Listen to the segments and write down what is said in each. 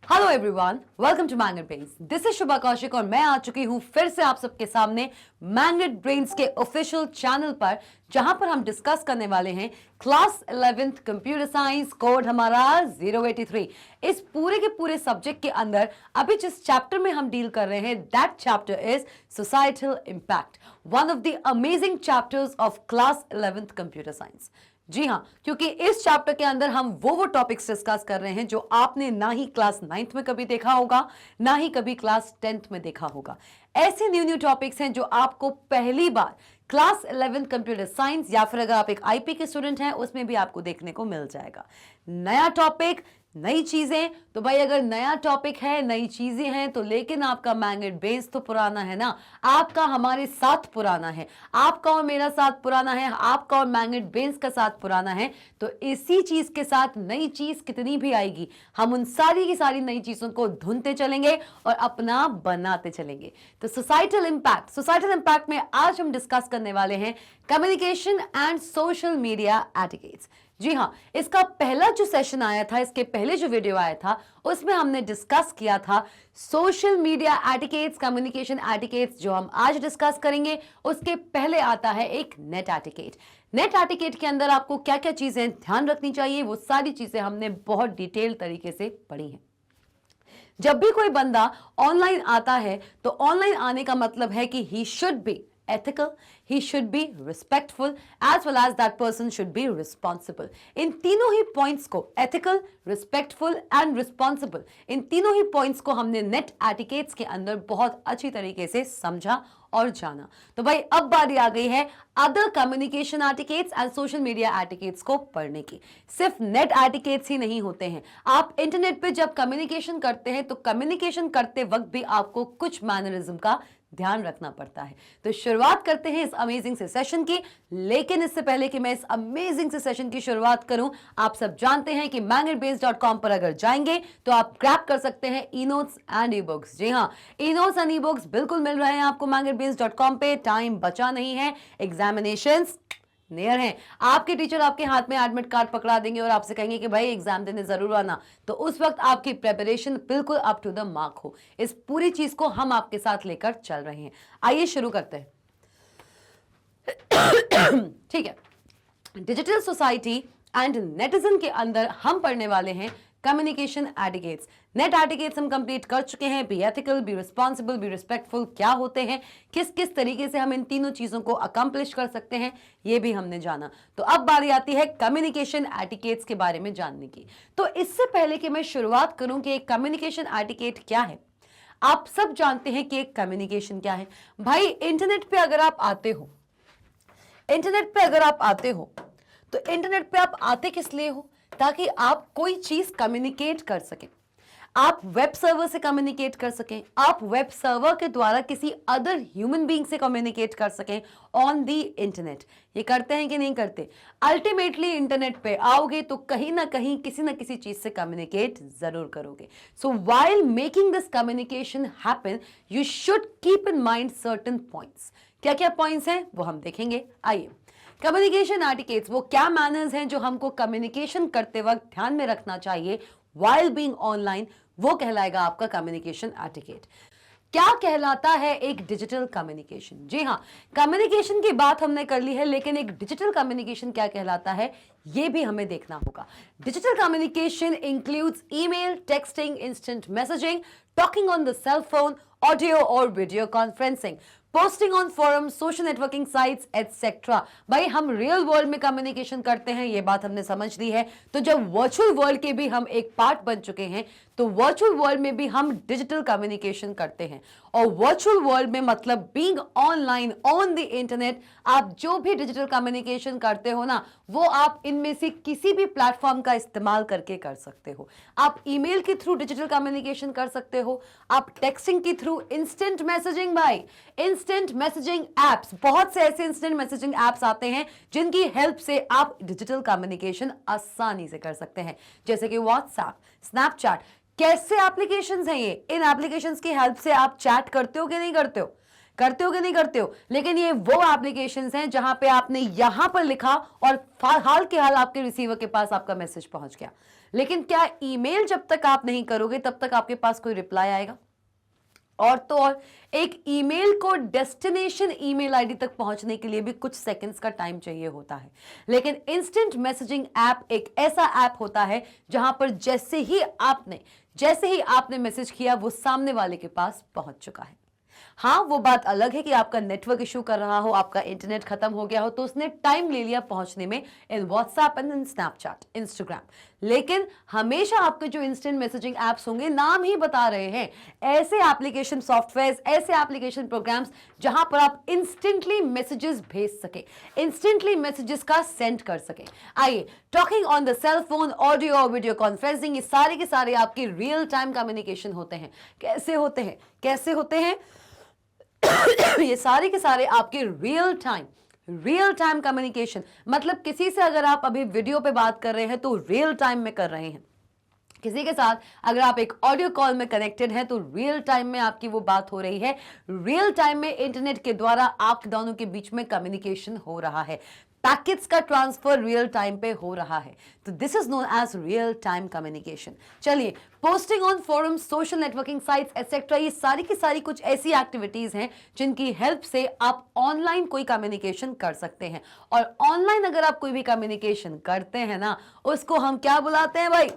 Hello everyone, welcome to Magnet Brains. This is Shubha Kaushik और मैं आ चुकी हूं फिर से आप सबके सामने मैंगनेट ब्रेन्स के ऑफिशियल चैनल पर, जहां पर हम डिस्कस करने वाले हैं class 11th computer science, code हमारा 083। इस पूरे के पूरे सब्जेक्ट के अंदर अभी जिस चैप्टर में हम डील कर रहे हैं, that chapter is societal impact, one of the amazing chapters of class 11th computer science. जी हाँ, क्योंकि इस चैप्टर के अंदर हम वो टॉपिक्स डिस्कस कर रहे हैं जो आपने ना ही क्लास 9th में कभी देखा होगा, ना ही कभी क्लास 10th में देखा होगा। ऐसे न्यू टॉपिक्स हैं जो आपको पहली बार क्लास 11 कंप्यूटर साइंस या फिर अगर आप एक आईपी के स्टूडेंट हैं उसमें भी आपको देखने को मिल जाएगा। नया टॉपिक, नई चीजें, तो भाई अगर नया टॉपिक है, नई चीजें हैं, तो लेकिन आपका मैंगनेट बेस तो पुराना है ना, आपका हमारे साथ पुराना है, आपका और मेरा साथ पुराना है, आपका और मैंगनेट बेस का साथ पुराना है। तो इसी चीज के साथ नई चीज कितनी भी आएगी, हम उन सारी की सारी नई चीजों को ढूंढते चलेंगे और अपना बनाते चलेंगे। तो सोसाइटल इंपैक्ट में आज हम डिस्कस करने वाले हैं communication and social media etiquettes. जी हाँ, इसका पहला जो सेशन आया था, इसके पहले जो वीडियो आया था, उसमें हमने डिस्कस किया था social media etiquettes, communication etiquettes. जो हम आज डिस्कस करेंगे उसके पहले आता है एक नेट एटिकेट। नेट एटिकेट के अंदर आपको क्या क्या चीजें ध्यान रखनी चाहिए, वो सारी चीजें हमने बहुत डिटेल तरीके से पढ़ी हैं। जब भी कोई बंदा ऑनलाइन आता है तो ऑनलाइन आने का मतलब है कि he should be ethical, he should be respectful, as well as that person should be responsible. इन तीनों ही पॉइंट्स को, ethical, respectful and responsible, इन तीनों ही पॉइंट्स को हमने नेट एटिकेट्स के अंदर बहुत अच्छी तरीके से समझा और जाना। तो भाई अब बारी आ गई है other communication etiquettes and social media etiquettes को पढ़ने की। सिर्फ नेट एटिकेट्स ही नहीं होते हैं, आप इंटरनेट पे जब कम्युनिकेशन करते हैं तो कम्युनिकेशन करते वक्त भी आपको कुछ मैनरिज्म का ध्यान रखना पड़ता है। तो शुरुआत करते हैं इस अमेजिंग से सेशन की, लेकिन इससे पहले कि मैं इस अमेजिंग से सेशन की शुरुआत करूं, आप सब जानते हैं कि magnetbase.com पर अगर जाएंगे तो आप ग्रैब कर सकते हैं e notes and e books. जी हाँ, e notes and e books बिल्कुल मिल रहे हैं आपको magnetbase.com पे। टाइम बचा नहीं है, एग्जामिनेशंस नियर है, आपके टीचर आपके हाथ में एडमिट कार्ड पकड़ा देंगे और आपसे कहेंगे कि भाई एग्जाम देने जरूर आना। तो उस वक्त आपकी प्रिपरेशन बिल्कुल अप टू द मार्क हो। इस पूरी चीज को हम आपके साथ लेकर चल रहे हैं। आइए शुरू करते हैं। ठीक है, डिजिटल सोसाइटी एंड नेटिजन के अंदर हम पढ़ने वाले हैं कम्युनिकेशन एटिकेट्स। नेट एटिकेट्स हम कंप्लीट कर चुके हैं। Be ethical, be responsible, be respectful क्या होते हैं, किस किस तरीके से हम इन तीनों चीजों को अकम्प्लिश कर सकते हैं, ये भी हमने जाना। तो अब बारी आती है कम्युनिकेशन एटिकेट्स के बारे में जानने की। तो इससे पहले कि मैं शुरुआत करूं कि एक कम्युनिकेशन एटिकेट क्या है, आप सब जानते हैं कि एक कम्युनिकेशन क्या है। भाई इंटरनेट पे अगर आप आते हो, इंटरनेट पे अगर आप आते हो तो इंटरनेट पे आप आते किस लिए हो, ताकि आप कोई चीज कम्युनिकेट कर सकें। आप वेब सर्वर से कम्युनिकेट कर सकें, आप वेब सर्वर के द्वारा किसी अदर ह्यूमन बीइंग से कम्युनिकेट कर सकें ऑन दी इंटरनेट। ये करते हैं कि नहीं करते? अल्टीमेटली इंटरनेट पे आओगे तो कहीं ना कहीं किसी ना किसी चीज से कम्युनिकेट जरूर करोगे। सो while making this communication happen, you should keep in mind certain points. क्या क्या पॉइंट्स हैं वो हम देखेंगे। आइए, कम्युनिकेशन एटिकेट्स वो क्या मैनर्स हैं जो हमको कम्युनिकेशन करते वक्त ध्यान में रखना चाहिए व्हाइल बीइंग ऑनलाइन, वो कहलाएगा आपका कम्युनिकेशन एटिकेट। क्या कहलाता है एक डिजिटल कम्युनिकेशन? जी हाँ, कम्युनिकेशन की बात हमने कर ली है, लेकिन एक डिजिटल कम्युनिकेशन क्या कहलाता है ये भी हमें देखना होगा। Digital communication includes email, texting, instant messaging, talking on the cell phone, audio और video conferencing, posting on forum, social networking sites etcetera. भाई हम रियल वर्ल्ड में कम्युनिकेशन करते हैं, ये बात हमने समझ ली है। तो जब वर्चुअल वर्ल्ड के भी हम एक पार्ट बन चुके हैं, तो वर्चुअल वर्ल्ड में भी हम डिजिटल कम्युनिकेशन करते हैं। और वर्चुअल वर्ल्ड में मतलब being online on the internet, आप जो भी डिजिटल कम्युनिकेशन करते हो ना, वो आप इनमें से किसी भी प्लेटफॉर्म का इस्तेमाल करके कर सकते हो। आप ईमेल के थ्रू डिजिटल कम्युनिकेशन कर सकते हो, आप टेक्सटिंग के थ्रू, इंस्टेंट मैसेजिंग, भाई इंस्टेंट मैसेजिंग एप्स, बहुत से ऐसे इंस्टेंट मैसेजिंग एप्स आते हैं जिनकी हेल्प से आप डिजिटल कम्युनिकेशन आसानी से कर सकते हैं, जैसे कि व्हाट्सएप, स्नैपचैट। कैसे एप्लीकेशंस हैं ये? इन एप्लीकेशंस की हेल्प से आप चैट करते हो कि नहीं करते हो? करते हो कि नहीं करते हो? लेकिन ये वो एप्लीकेशंस हैं जहां पे आपने यहां पर लिखा और हाल के हाल आपके रिसीवर के पास आपका मैसेज पहुंच गया। लेकिन क्या ईमेल जब तक आप नहीं करोगे तब तक आपके पास कोई रिप्लाई आएगा? और तो और एक ईमेल को डेस्टिनेशन ईमेल आईडी तक पहुंचने के लिए भी कुछ सेकंड्स का टाइम चाहिए होता है। लेकिन इंस्टेंट मैसेजिंग ऐप एक ऐसा ऐप होता है जहां पर जैसे ही आपने मैसेज किया वो सामने वाले के पास पहुंच चुका है। हाँ, वो बात अलग है कि आपका नेटवर्क इशू कर रहा हो, आपका इंटरनेट खत्म हो गया हो, तो उसने टाइम ले लिया पहुंचने में in WhatsApp and in Snapchat, Instagram. लेकिन हमेशा आपके जो इंस्टेंट मैसेजिंग एप्स होंगे, नाम ही बता रहे हैं, ऐसे एप्लीकेशन सॉफ्टवेयर, ऐसे एप्लीकेशन प्रोग्राम्स जहां पर आप इंस्टेंटली मैसेजेस भेज सके, इंस्टेंटली मैसेजेस का सेंड कर सके। आइए, talking on the cell phone, audio और वीडियो कॉन्फ्रेंसिंग, ये सारे के सारे आपकी रियल टाइम कम्युनिकेशन होते हैं। कैसे होते हैं ये सारे के सारे आपके रियल टाइम कम्युनिकेशन, मतलब किसी से अगर आप अभी वीडियो पे बात कर रहे हैं तो रियल टाइम में कर रहे हैं, किसी के साथ अगर आप एक ऑडियो कॉल में कनेक्टेड हैं तो रियल टाइम में आपकी वो बात हो रही है, रियल टाइम में इंटरनेट के द्वारा आप दोनों के बीच में कम्युनिकेशन हो रहा है, पैकेट्स का ट्रांसफर रियल टाइम पे हो रहा है। तो this is known as real time communication. चलिए, posting on forums, social networking sites etcetera, ये सारी की सारी कुछ ऐसी एक्टिविटीज हैं जिनकी हेल्प से आप ऑनलाइन कोई कम्युनिकेशन कर सकते हैं। और ऑनलाइन अगर आप कोई भी कम्युनिकेशन करते हैं ना, उसको हम क्या बुलाते हैं भाई?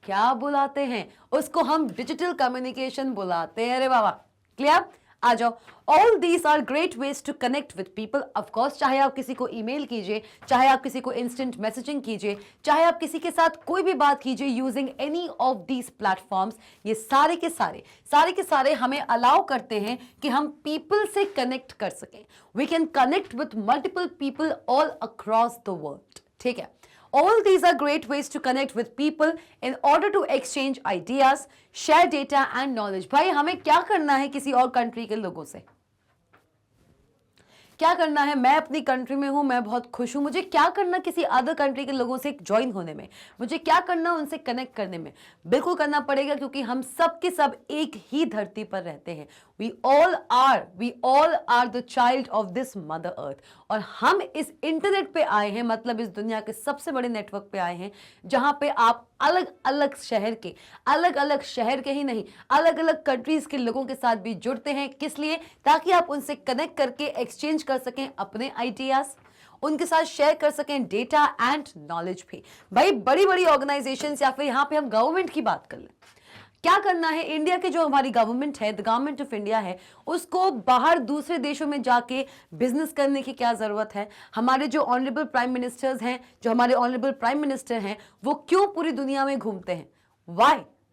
क्या बुलाते हैं? उसको हम डिजिटल कम्युनिकेशन बुलाते हैं। अरे बाबा, क्लियर? आ जाओ। All these are great ways to connect with people. Of course, चाहे आप किसी को ईमेल कीजिए, चाहे आप किसी को इंस्टेंट मैसेजिंग कीजिए, चाहे आप किसी के साथ कोई भी बात कीजिए using any of these platforms, ये सारे के सारे हमें अलाउ करते हैं कि हम पीपल से कनेक्ट कर सकें। We can connect with multiple people all across the world. ठीक है, all these are great ways to connect with people in order to exchange ideas, share data and knowledge। भाई, हमें क्या करना है किसी और कंट्री के लोगों से? क्या करना है? मैं अपनी कंट्री में हूं, मैं बहुत खुश हूं, मुझे क्या करना किसी अदर कंट्री के लोगों से ज्वाइन होने में? मुझे क्या करना उनसे कनेक्ट करने में? बिल्कुल करना पड़ेगा, क्योंकि हम सब के सब एक ही धरती पर रहते हैं। we all are the child of this mother earth। और हम इस इंटरनेट पे आए हैं, मतलब इस दुनिया के सबसे बड़े नेटवर्क पे आए हैं, जहां पे आप अलग अलग शहर के ही नहीं, अलग अलग कंट्रीज के लोगों के साथ भी जुड़ते हैं। किस लिए? ताकि आप उनसे कनेक्ट करके एक्सचेंज कर सकें अपने आइडियाज, उनके साथ शेयर कर सकें डेटा एंड नॉलेज भी। भाई, बड़ी बड़ी ऑर्गेनाइजेशंस, या फिर यहां पे हम गवर्नमेंट की बात कर लें, क्या करना है? इंडिया के जो हमारी गवर्नमेंट है, द गवर्नमेंट ऑफ इंडिया है, उसको बाहर दूसरे देशों में जाके बिजनेस करने की क्या जरूरत है? हमारे जो ऑनरेबल प्राइम मिनिस्टर्स हैं, जो हमारे ऑनरेबल प्राइम मिनिस्टर हैं, वो क्यों पूरी दुनिया में घूमते हैं?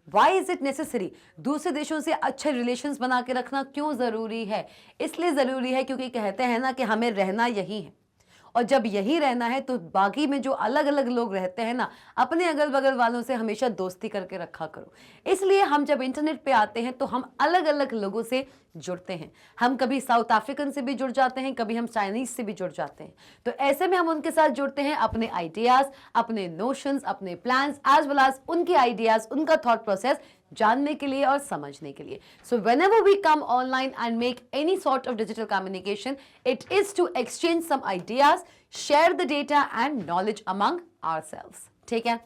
Why is it necessary? दूसरे देशों से अच्छे रिलेशंस बना के रखना क्यों जरूरी है? इसलिए जरूरी है क्योंकि कहते हैं ना कि हमें रहना यही है, और जब यही रहना है तो बाकी में जो अलग अलग लोग रहते हैं ना, अपने अगल बगल वालों से हमेशा दोस्ती करके रखा करो। इसलिए हम जब इंटरनेट पे आते हैं तो हम अलग अलग लोगों से जुड़ते हैं। हम कभी साउथ अफ्रीकन से भी जुड़ जाते हैं, कभी हम चाइनीज से भी जुड़ जाते हैं। तो ऐसे में हम उनके साथ जुड़ते हैं अपने आइडियाज, अपने नोशंस, अपने प्लान्स, एज वेल एज उनके आइडियाज, उनका थॉट प्रोसेस जानने के लिए और समझने के लिए। So whenever we come online and make any sort of digital communication, it is to exchange some ideas, share the data and knowledge among ourselves। ठीक है,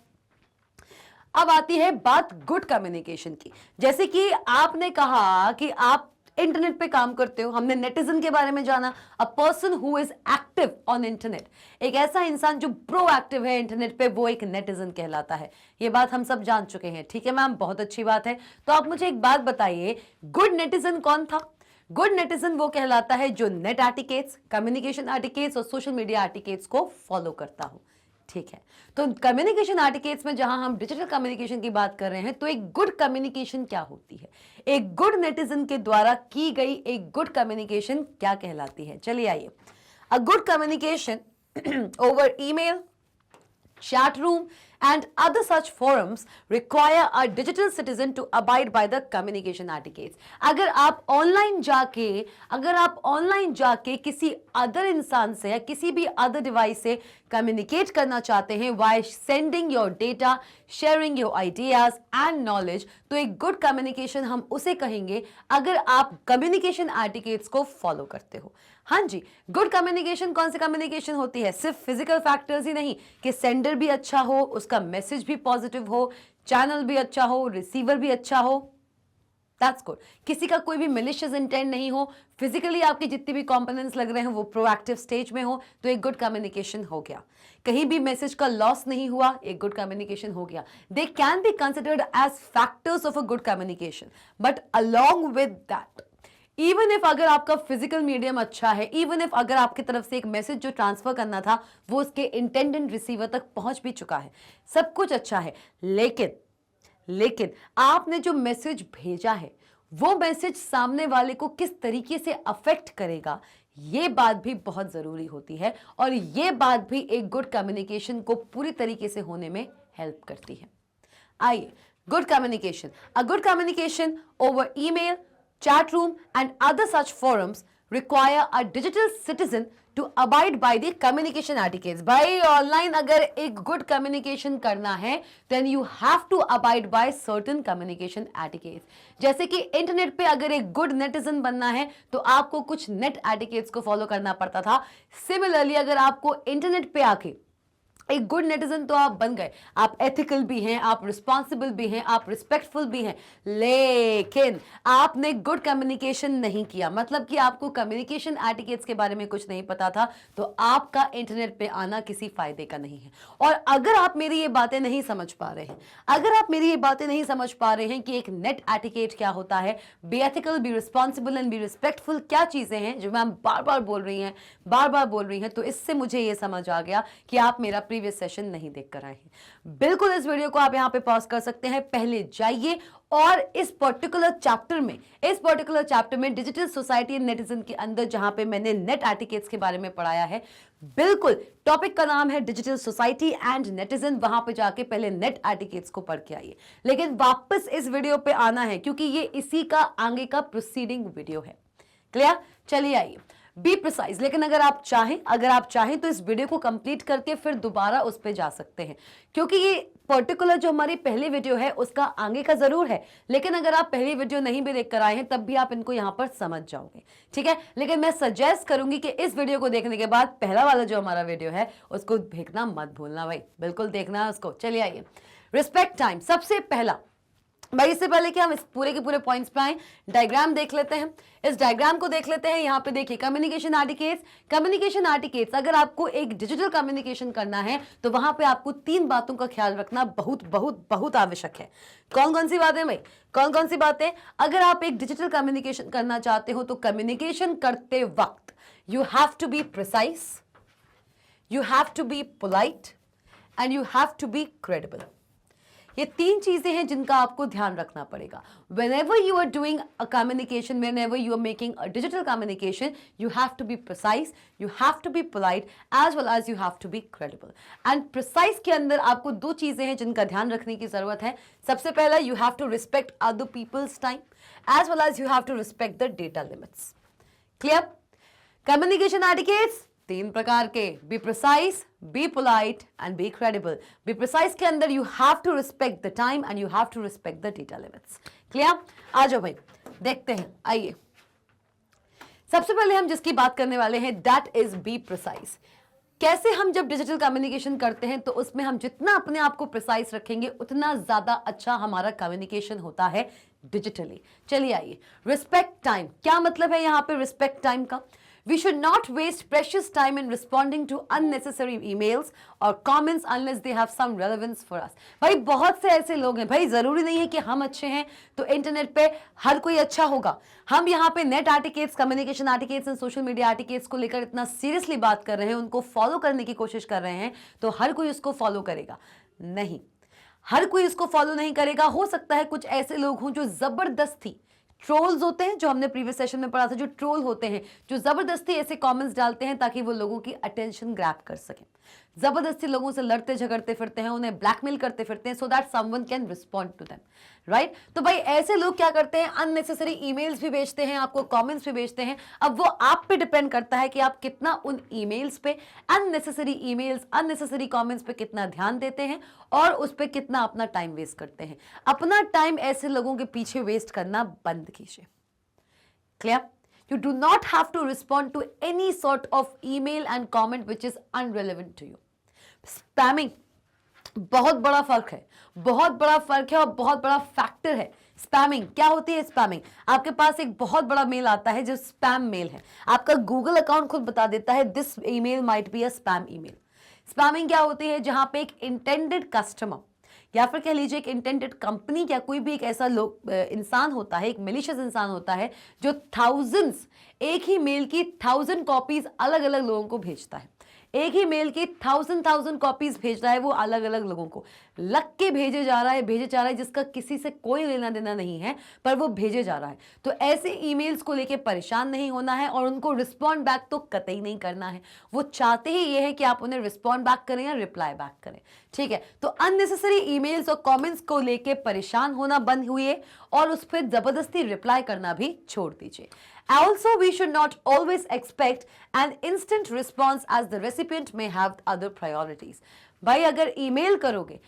अब आती है बात गुड कम्युनिकेशन की। जैसे कि आपने कहा कि आप इंटरनेट पे काम करते हो, हमने नेटिजन के बारे में जाना। A person who is active on internet, एक ऐसा इंसान जो प्रोएक्टिव है इंटरनेट पे, वो एक नेटिजन कहलाता है। ये बात हम सब जान चुके हैं। ठीक है मैम, बहुत अच्छी बात है। तो आप मुझे एक बात बताइए, गुड नेटिजन कौन था? गुड नेटिजन वो कहलाता है जो नेट एटिकेट्स, कम्युनिकेशन एटिकेट्स और सोशल मीडिया एटिकेट्स को फॉलो करता हो। ठीक है, तो कम्युनिकेशन एटिकेट्स में जहां हम डिजिटल कम्युनिकेशन की बात कर रहे हैं, तो एक गुड कम्युनिकेशन क्या होती है? एक गुड नेटिजन के द्वारा की गई एक गुड कम्युनिकेशन क्या कहलाती है? चलिए आइए। अ good communication over email, chat room and other such forums require a digital citizen to abide by the communication etiquettes। अगर आप ऑनलाइन जाके किसी अदर इंसान से या किसी भी अदर डिवाइस से कम्युनिकेट करना चाहते हैं why sending your data, sharing your ideas and knowledge, तो एक गुड कम्युनिकेशन हम उसे कहेंगे अगर आप कम्युनिकेशन एटिकेट्स को फॉलो करते हो। हाँ जी, गुड कम्युनिकेशन कौन सी कम्युनिकेशन होती है? सिर्फ फिजिकल फैक्टर्स ही नहीं कि सेंडर भी अच्छा हो, उसका मैसेज भी पॉजिटिव हो, चैनल भी अच्छा हो, रिसीवर भी अच्छा हो, दैट्स गुड। किसी का कोई भी मिलिशियस इंटेंट नहीं हो, फिजिकली आपके जितने भी कंपोनेंट्स लग रहे हैं वो प्रोएक्टिव स्टेज में हो, तो एक गुड कम्युनिकेशन हो गया। कहीं भी मैसेज का लॉस नहीं हुआ, एक गुड कम्युनिकेशन हो गया। They can be considered as factors of a good communication, but along with that, even if अगर आपका फिजिकल मीडियम अच्छा है, इवन इफ अगर आपकी तरफ से एक मैसेज जो ट्रांसफर करना था वो उसके इंटेंडेड रिसीवर तक पहुंच भी चुका है, सब कुछ अच्छा है, लेकिन आपने जो मैसेज भेजा है वो मैसेज सामने वाले को किस तरीके से अफेक्ट करेगा, ये बात भी बहुत जरूरी होती है, और ये बात भी एक गुड कम्युनिकेशन को पूरी तरीके से होने में हेल्प करती है। आइए, good communication, a good communication over email, chat room and other such forums require a digital citizen to abide by the communication etiquettes. भाई ऑनलाइन अगर एक गुड कम्युनिकेशन करना है then you have to abide by certain communication etiquettes. जैसे कि internet पे अगर एक गुड नेटिजन बनना है तो आपको कुछ नेट एटिकेट्स को फॉलो करना पड़ता था। सिमिलरली अगर आपको इंटरनेट पे आके एक गुड नेटिजन तो आप बन गए, आप एथिकल भी हैं, आप रिस्पॉन्सिबल भी हैं, आप रिस्पेक्टफुल भी हैं, लेकिन आपने गुड कम्युनिकेशन नहीं किया, मतलब कि आपको कम्युनिकेशन एटिकेट्स के बारे में कुछ नहीं पता था, तो आपका इंटरनेट पे आना किसी फायदे का नहीं है। और अगर आप मेरी ये बातें नहीं समझ पा रहे हैं, अगर आप मेरी ये बातें नहीं समझ पा रहे हैं कि एक नेट एटिकेट क्या होता है, be ethical, be responsible and be respectful क्या चीजें हैं जो मैम बार बार बोल रही हैं, तो इससे मुझे ये समझ आ गया कि आप मेरा प्रीवियस सेशन नहीं देखकर आए हैं। बिल्कुल इस वीडियो को आप यहां पे पॉज कर सकते हैं, पहले जाइए और इस पर्टिकुलर चैप्टर में डिजिटल सोसाइटी एंड नेटिजन के अंदर जहां पे मैंने नेट एटिकेट्स के बारे में पढ़ाया है, बिल्कुल टॉपिक का नाम है डिजिटल सोसाइटी एंड नेटिजन, वहां पे जाके पहले नेट एटिकेट्स को पढ़ के आइए। लेकिन वापस इस वीडियो पे आना है क्योंकि ये इसी का आगे का प्रोसीडिंग वीडियो है। क्लियर? चलिए आइए, बी प्रिसाइज। लेकिन अगर आप चाहें तो इस वीडियो को कंप्लीट करके फिर दोबारा उस पर जा सकते हैं, क्योंकि ये पर्टिकुलर जो हमारी पहली वीडियो है उसका आगे का जरूर है, लेकिन अगर आप पहली वीडियो नहीं भी देखकर आए हैं तब भी आप इनको यहां पर समझ जाओगे, ठीक है। लेकिन मैं सजेस्ट करूंगी कि इस वीडियो को देखने के बाद पहला वाला जो हमारा वीडियो है उसको देखना मत भूलना भाई, बिल्कुल देखना है उसको। चलिए आइए, रिस्पेक्ट टाइम। सबसे पहला भाई, इससे पहले कि हम इस पूरे के पूरे पॉइंट्स पे आए, डायग्राम देख लेते हैं। इस डायग्राम को देख लेते हैं। यहाँ पे देखिए, कम्युनिकेशन एटिकेट्स। अगर आपको एक डिजिटल कम्युनिकेशन करना है तो वहां पे आपको 3 बातों का ख्याल रखना बहुत बहुत बहुत आवश्यक है। कौन कौन सी बातें भाई? कौन कौन सी बातें? अगर आप एक डिजिटल कम्युनिकेशन करना चाहते हो तो कम्युनिकेशन करते वक्त you have to be precise, you have to be polite and you have to be credible. ये 3 चीजें हैं जिनका आपको ध्यान रखना पड़ेगा। Whenever you are doing a communication, whenever you are making a digital communication, you have to be precise, you have to be polite, as well as you have to be credible. And precise के अंदर आपको 2 चीजें हैं जिनका ध्यान रखने की जरूरत है। सबसे पहला, you have to respect other people's time, as well as you have to respect the data limits. Clear? Communication etiquettes 3 प्रकार के, be precise, be polite and be credible. Be precise के अंदर you have to respect the time and you have to respect the data limits. Clear? आ जाओ भाई, देखते हैं। आइए, सबसे पहले हम जिसकी बात करने वाले हैं दैट इज बी प्रिसाइज। कैसे हम जब डिजिटल कम्युनिकेशन करते हैं तो उसमें हम जितना अपने आप को प्रिसाइज रखेंगे उतना ज्यादा अच्छा हमारा कम्युनिकेशन होता है डिजिटली। चलिए आइए, रिस्पेक्ट टाइम। क्या मतलब है यहाँ पे रिस्पेक्ट टाइम का? We should not waste precious time in responding to unnecessary emails or comments unless they have some relevance for us. भाई बहुत से ऐसे लोग हैं, भाई जरूरी नहीं है कि हम अच्छे हैं तो इंटरनेट पे हर कोई अच्छा होगा। हम यहाँ पे net etiquettes, communication etiquettes and social media etiquettes को लेकर इतना सीरियसली बात कर रहे हैं, उनको फॉलो करने की कोशिश कर रहे हैं, तो हर कोई उसको फॉलो करेगा? नहीं, हर कोई उसको फॉलो नहीं करेगा। हो सकता है कुछ ऐसे लोग हों जो जबरदस्ती, ट्रोल्स होते हैं जो हमने प्रीवियस सेशन में पढ़ा था, जो ट्रोल होते हैं, जो जबरदस्ती ऐसे कमेंट्स डालते हैं ताकि वो लोगों की अटेंशन ग्रैब कर सकें, जबरदस्ती लोगों से लड़ते झगड़ते फिरते हैं, उन्हें ब्लैकमेल करते फिरते हैं, so that someone can respond to them, right. तो भाई ऐसे लोग क्या करते हैं, अननेसेसरी ईमेल्स भी भेजते हैं, आपको कमेंट्स भी भेजते हैं। अब वो आप पे डिपेंड करता है कि आप कितना उन ईमेल्स पे, अननेसेसरी ईमेल्स, अननेसेसरी कमेंट्स पे कितना ध्यान देते हैं और उस पे कितना अपना टाइम वेस्ट करते हैं। अपना टाइम ऐसे लोगों के पीछे वेस्ट करना बंद कीजिए। Clear? You do not have to respond to any sort of email and comment which is unrelevant to you. Spamming, बहुत बड़ा फर्क है, बहुत बड़ा फर्क है और बहुत बड़ा फैक्टर है। स्पैमिंग क्या होती है? स्पैमिंग, आपके पास एक बहुत बड़ा मेल आता है जो स्पैम मेल है, आपका गूगल अकाउंट खुद बता देता है this email might be a spam email. Spamming क्या होती है? जहां पे एक इंटेंडेड कस्टमर या फिर कह लीजिए एक इंटेंडेड कंपनी या कोई भी एक ऐसा इंसान होता है, एक मेलिशियस इंसान होता है जो थाउजेंड्स, एक ही मेल की 1000 कॉपीज अलग अलग लोगों को भेजता है, एक ही मेल की 1000 कॉपीज भेज रहा है वो अलग अलग लोगों को, लग के भेजे जा रहा है जिसका किसी से कोई लेना देना नहीं है, पर वो भेजे जा रहा है। तो ऐसे ईमेल्स को लेके परेशान नहीं होना है और उनको रिस्पॉन्ड बैक तो कतई नहीं करना है। वो चाहते ही ये है कि आप उन्हें रिस्पॉन्ड बैक करें या रिप्लाई बैक करें, ठीक है। तो अननेसेसरी ईमेल्स और कमेंट्स को लेके परेशान होना बंद हुई और उस पर जबरदस्ती रिप्लाई करना भी छोड़ दीजिए। Also, we should not always expect an instant response as the recipient may have other priorities. भाई अगर ईमेल करोगे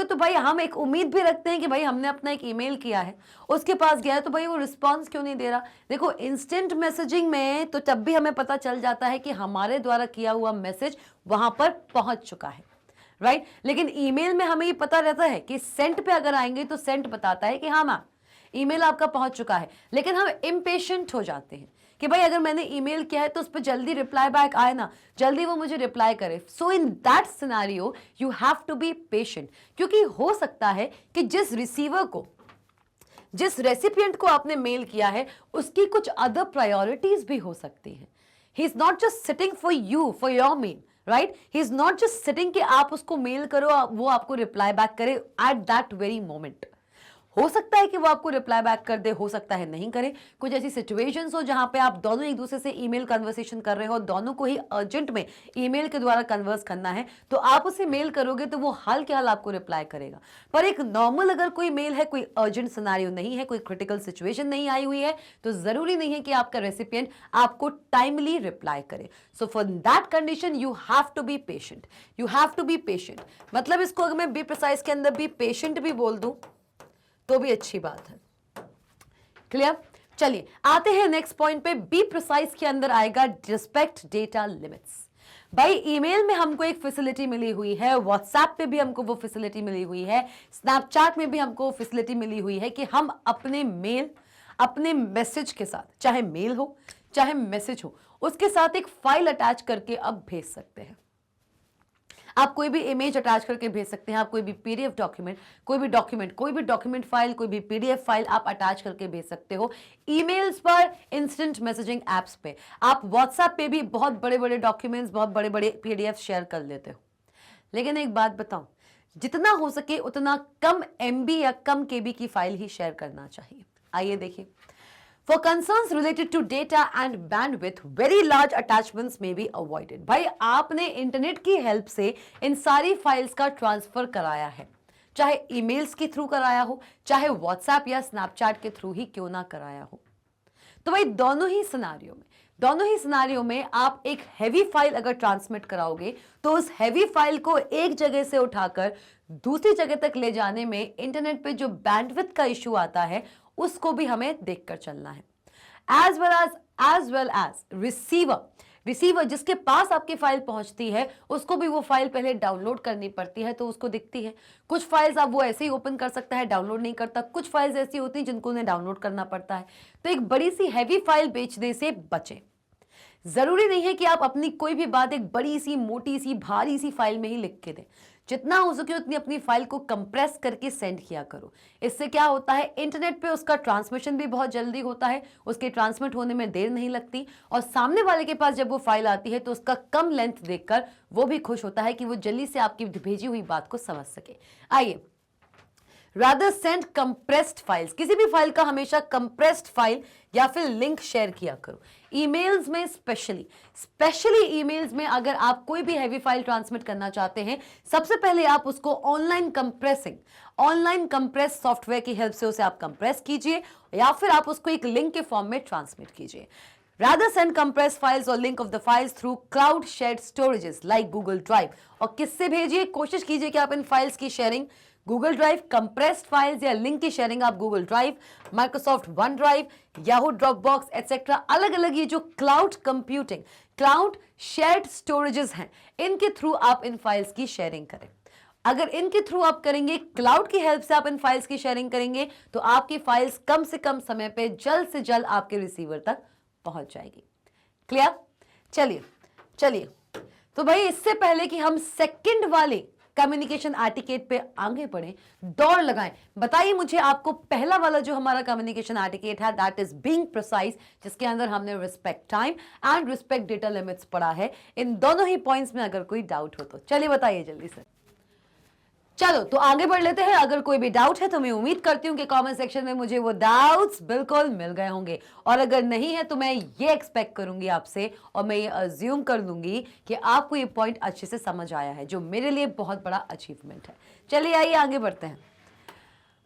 तो भाई हम एक उम्मीद भी रखते हैं कि भाई हमने अपना एक ईमेल किया है, उसके पास गया है, तो भाई वो रिस्पांस क्यों नहीं दे रहा? देखो, इंस्टेंट मैसेजिंग में तो तब भी हमें पता चल जाता है कि हमारे द्वारा किया हुआ मैसेज वहां पर पहुंच चुका है, राइट। लेकिन ईमेल में हमें ये पता रहता है कि सेंट पे अगर आएंगे तो सेंट बताता है कि हाँ मैम ईमेल आपका पहुंच चुका है, लेकिन हम इम्पेशेंट हो जाते हैं कि भाई अगर मैंने ईमेल किया है तो उस पर जल्दी रिप्लाई बैक आए ना, जल्दी वो मुझे रिप्लाई करे। So in that scenario you have to be patient, क्योंकि हो सकता है कि जिस रिसीवर को, जिस रेसिपिएंट को आपने मेल किया है उसकी कुछ अदर प्रायोरिटीज भी हो सकती हैं। He is not just sitting for you, for your mail, right. He is not just sitting कि आप उसको मेल करो, वो आपको रिप्लाई बैक करे एट दैट वेरी मोमेंट। हो सकता है कि वो आपको रिप्लाई बैक कर दे, हो सकता है नहीं करे। कुछ ऐसी सिचुएशंस हो जहां पे आप दोनों एक दूसरे से ईमेल कन्वर्सेशन कर रहे हो, दोनों को ही अर्जेंट में ईमेल के द्वारा कन्वर्स करना है, तो आप उसे मेल करोगे तो वो हाल के हाल आपको रिप्लाई करेगा। पर एक नॉर्मल अगर कोई मेल है, कोई अर्जेंट सिनेरियो नहीं है, कोई क्रिटिकल सिचुएशन नहीं आई हुई है, तो जरूरी नहीं है कि आपका रेसिपिएंट आपको टाइमली रिप्लाई करे। So for that condition you have to be patient, you have to be patient. मतलब इसको अगर मैं बी प्रिसाइज के अंदर बी पेशेंट भी बोल दूं तो भी अच्छी बात है। क्लियर? चलिए आते हैं नेक्स्ट पॉइंट पे। बी प्रिसाइज के अंदर आएगा रिस्पेक्ट डेटा लिमिट्स। भाई ईमेल में हमको एक फैसिलिटी मिली हुई है, व्हाट्सएप पे भी हमको वो फैसिलिटी मिली हुई है, स्नैपचैट में भी हमको वो फैसिलिटी मिली हुई है कि हम अपने मेल, अपने मैसेज के साथ, चाहे मेल हो चाहे मैसेज हो, उसके साथ एक फाइल अटैच करके अब भेज सकते हैं। आप कोई भी इमेज अटैच करके भेज सकते हैं, आप कोई भी पीडीएफ डॉक्यूमेंट, कोई भी डॉक्यूमेंट फाइल, कोई भी पीडीएफ फाइल आप अटैच करके भेज सकते हो ईमेल्स पर, इंस्टेंट मैसेजिंग एप्स पे। आप व्हाट्सएप पे भी बहुत बड़े बड़े डॉक्यूमेंट्स, बहुत बड़े बड़े पीडीएफ शेयर कर लेते हो। लेकिन एक बात बताऊं, जितना हो सके उतना कम एमबी या कम केबी की फाइल ही शेयर करना चाहिए। आइए देखिए, For concerns related to data and bandwidth, very large attachments may be avoided. भाई आपने इंटरनेट की हेल्प से इन सारी फाइल्स का ट्रांसफर कराया है, चाहे ईमेल्स के थ्रू कराया हो, चाहे व्हाट्सएप या स्नैपचैट के थ्रू ही क्यों ना कराया हो। तो भाई दोनों ही सिनारियों में आप एक हैवी फाइल अगर ट्रांसमिट कराओगे तो उस हैवी फाइल को एक जगह से उठाकर दूसरी जगह तक ले जाने में इंटरनेट पे जो बैंडविड्थ का इश्यू आता है उसको भी हमें देखकर चलना है। एज वेल एज रिसीवर जिसके पास आपकी फाइल पहुंचती है उसको भी वो फाइल पहले डाउनलोड करनी पड़ती है तो उसको दिखती है। कुछ फाइल्स आप वो ऐसे ही ओपन कर सकता है, डाउनलोड नहीं करता। कुछ फाइल्स ऐसी होती हैं जिनको उन्हें डाउनलोड करना पड़ता है। तो एक बड़ी सी हैवी फाइल बेचने से बचें। जरूरी नहीं है कि आप अपनी कोई भी बात एक बड़ी सी, मोटी सी, भारी सी फाइल में ही लिख के दें। जितना हो सके उतनी अपनी फाइल को कंप्रेस करके सेंड किया करो। इससे क्या होता है, इंटरनेट पे उसका ट्रांसमिशन भी बहुत जल्दी होता है, उसके ट्रांसमिट होने में देर नहीं लगती, और सामने वाले के पास जब वो फाइल आती है तो उसका कम लेंथ देखकर वो भी खुश होता है कि वो जल्दी से आपकी भेजी हुई बात को समझ सके। आइए, रादर सेंड कंप्रेस्ड फाइल्स। किसी भी फाइल का हमेशा कंप्रेस्ड फाइल या फिर लिंक शेयर किया करो। ईमेल्स में स्पेशली ईमेल्स में अगर आप कोई भी हैवी फाइल ट्रांसमिट करना चाहते हैं, सबसे पहले आप उसको ऑनलाइन कंप्रेस सॉफ्टवेयर की हेल्प से उसे आप कंप्रेस कीजिए, या फिर आप उसको एक लिंक के फॉर्म में ट्रांसमिट कीजिए। Rather send compressed files or link of the files through cloud shared storages like Google Drive। और किससे भेजिए? कोशिश कीजिए कि आप इन फाइल्स की sharing Google drive, compressed files या लिंक की शेयरिंग आप Google drive, Microsoft one drive, Yahoo Dropbox etcetera, अलग अलग ये जो cloud computing, cloud shared storages हैं, इनके थ्रू आप इन फाइल्स की शेयरिंग करें। अगर इनके थ्रू आप करेंगे, क्लाउड की हेल्प से आप इन फाइल्स की शेयरिंग करेंगे, तो आपकी फाइल्स कम से कम समय पे जल्द से जल्द आपके रिसीवर तक पहुंच जाएगी। क्लियर? चलिए चलिए, तो भाई इससे पहले कि हम सेकंड वाले कम्युनिकेशन एटिकेट पे आगे बढ़े, दौड़ लगाएं, बताइए मुझे आपको पहला वाला जो हमारा कम्युनिकेशन एटिकेट है, दैट इज बीइंग प्रिसाइज, जिसके अंदर हमने respect time and respect data limits पढ़ा है। इन दोनों ही पॉइंट्स में अगर कोई डाउट हो तो चलिए बताइए जल्दी से। चलो तो आगे बढ़ लेते हैं। अगर कोई भी डाउट है तो मैं उम्मीद करती हूं कि कमेंट सेक्शन में मुझे वो डाउट्स बिल्कुल मिल गए होंगे, और अगर नहीं है तो मैं ये एक्सपेक्ट करूंगी आपसे, और मैं ये अज्यूम कर लूंगी कि आपको ये पॉइंट अच्छे से समझ आया है, जो मेरे लिए बहुत बड़ा अचीवमेंट है। चलिए आइए आगे बढ़ते हैं।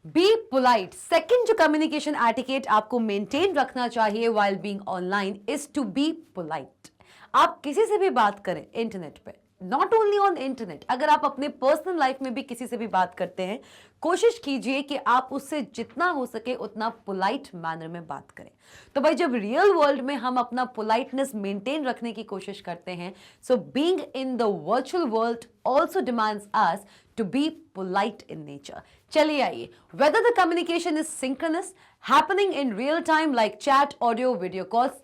बी पोलाइट, सेकेंड जो कम्युनिकेशन एटिकेट आपको मेंटेन रखना चाहिए while being online is to be polite. आप किसी से भी बात करें इंटरनेट पे, नॉट ओनली ऑन इंटरनेट, अगर आप अपने पर्सनल लाइफ में भी किसी से भी बात करते हैं, कोशिश कीजिए कि आप उससे जितना हो सके उतना पोलाइट मैनर में बात करें। तो भाई जब रियल वर्ल्ड में हम अपना पोलाइटनेस मेंटेन रखने की कोशिश करते हैं, so being in the virtual world also demands us to be polite in nature. चलिए आइए, whether the communication is synchronous, happening in real time like chat, audio, video calls,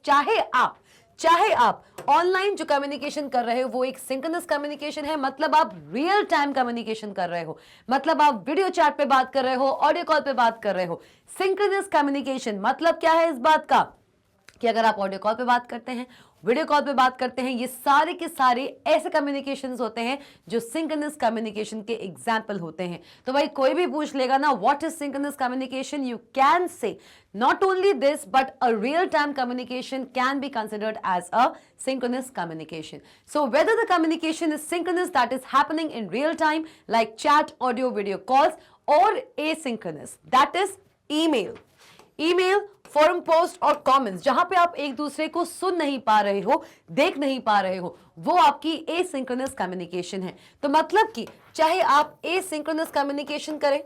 चाहे आप ऑनलाइन जो कम्युनिकेशन कर रहे हो वो एक सिंक्रोनस कम्युनिकेशन है, मतलब आप रियल टाइम कम्युनिकेशन कर रहे हो, मतलब आप वीडियो चैट पे बात कर रहे हो, ऑडियो कॉल पे बात कर रहे हो। सिंक्रोनस कम्युनिकेशन मतलब क्या है इस बात का, कि अगर आप ऑडियो कॉल पे बात करते हैं, वीडियो कॉल पे बात करते हैं, ये सारे के सारे ऐसे कम्युनिकेशंस होते हैं जो सिंक्रोनस कम्युनिकेशन के एग्जाम्पल होते हैं। तो भाई कोई भी पूछ लेगा ना what is synchronous communication, you can say not only this but a real time communication can be considered as a synchronous communication. So whether the communication is synchronous, that is happening in real time like chat, audio, video calls, or asynchronous, that is email, forum post और comments, जहां पे आप एक दूसरे को सुन नहीं पा रहे हो, देख नहीं पा रहे हो, वो आपकी एसिंक्रोनस कम्युनिकेशन है। तो मतलब कि चाहे आप एसिंक्रोनस कम्युनिकेशन करें,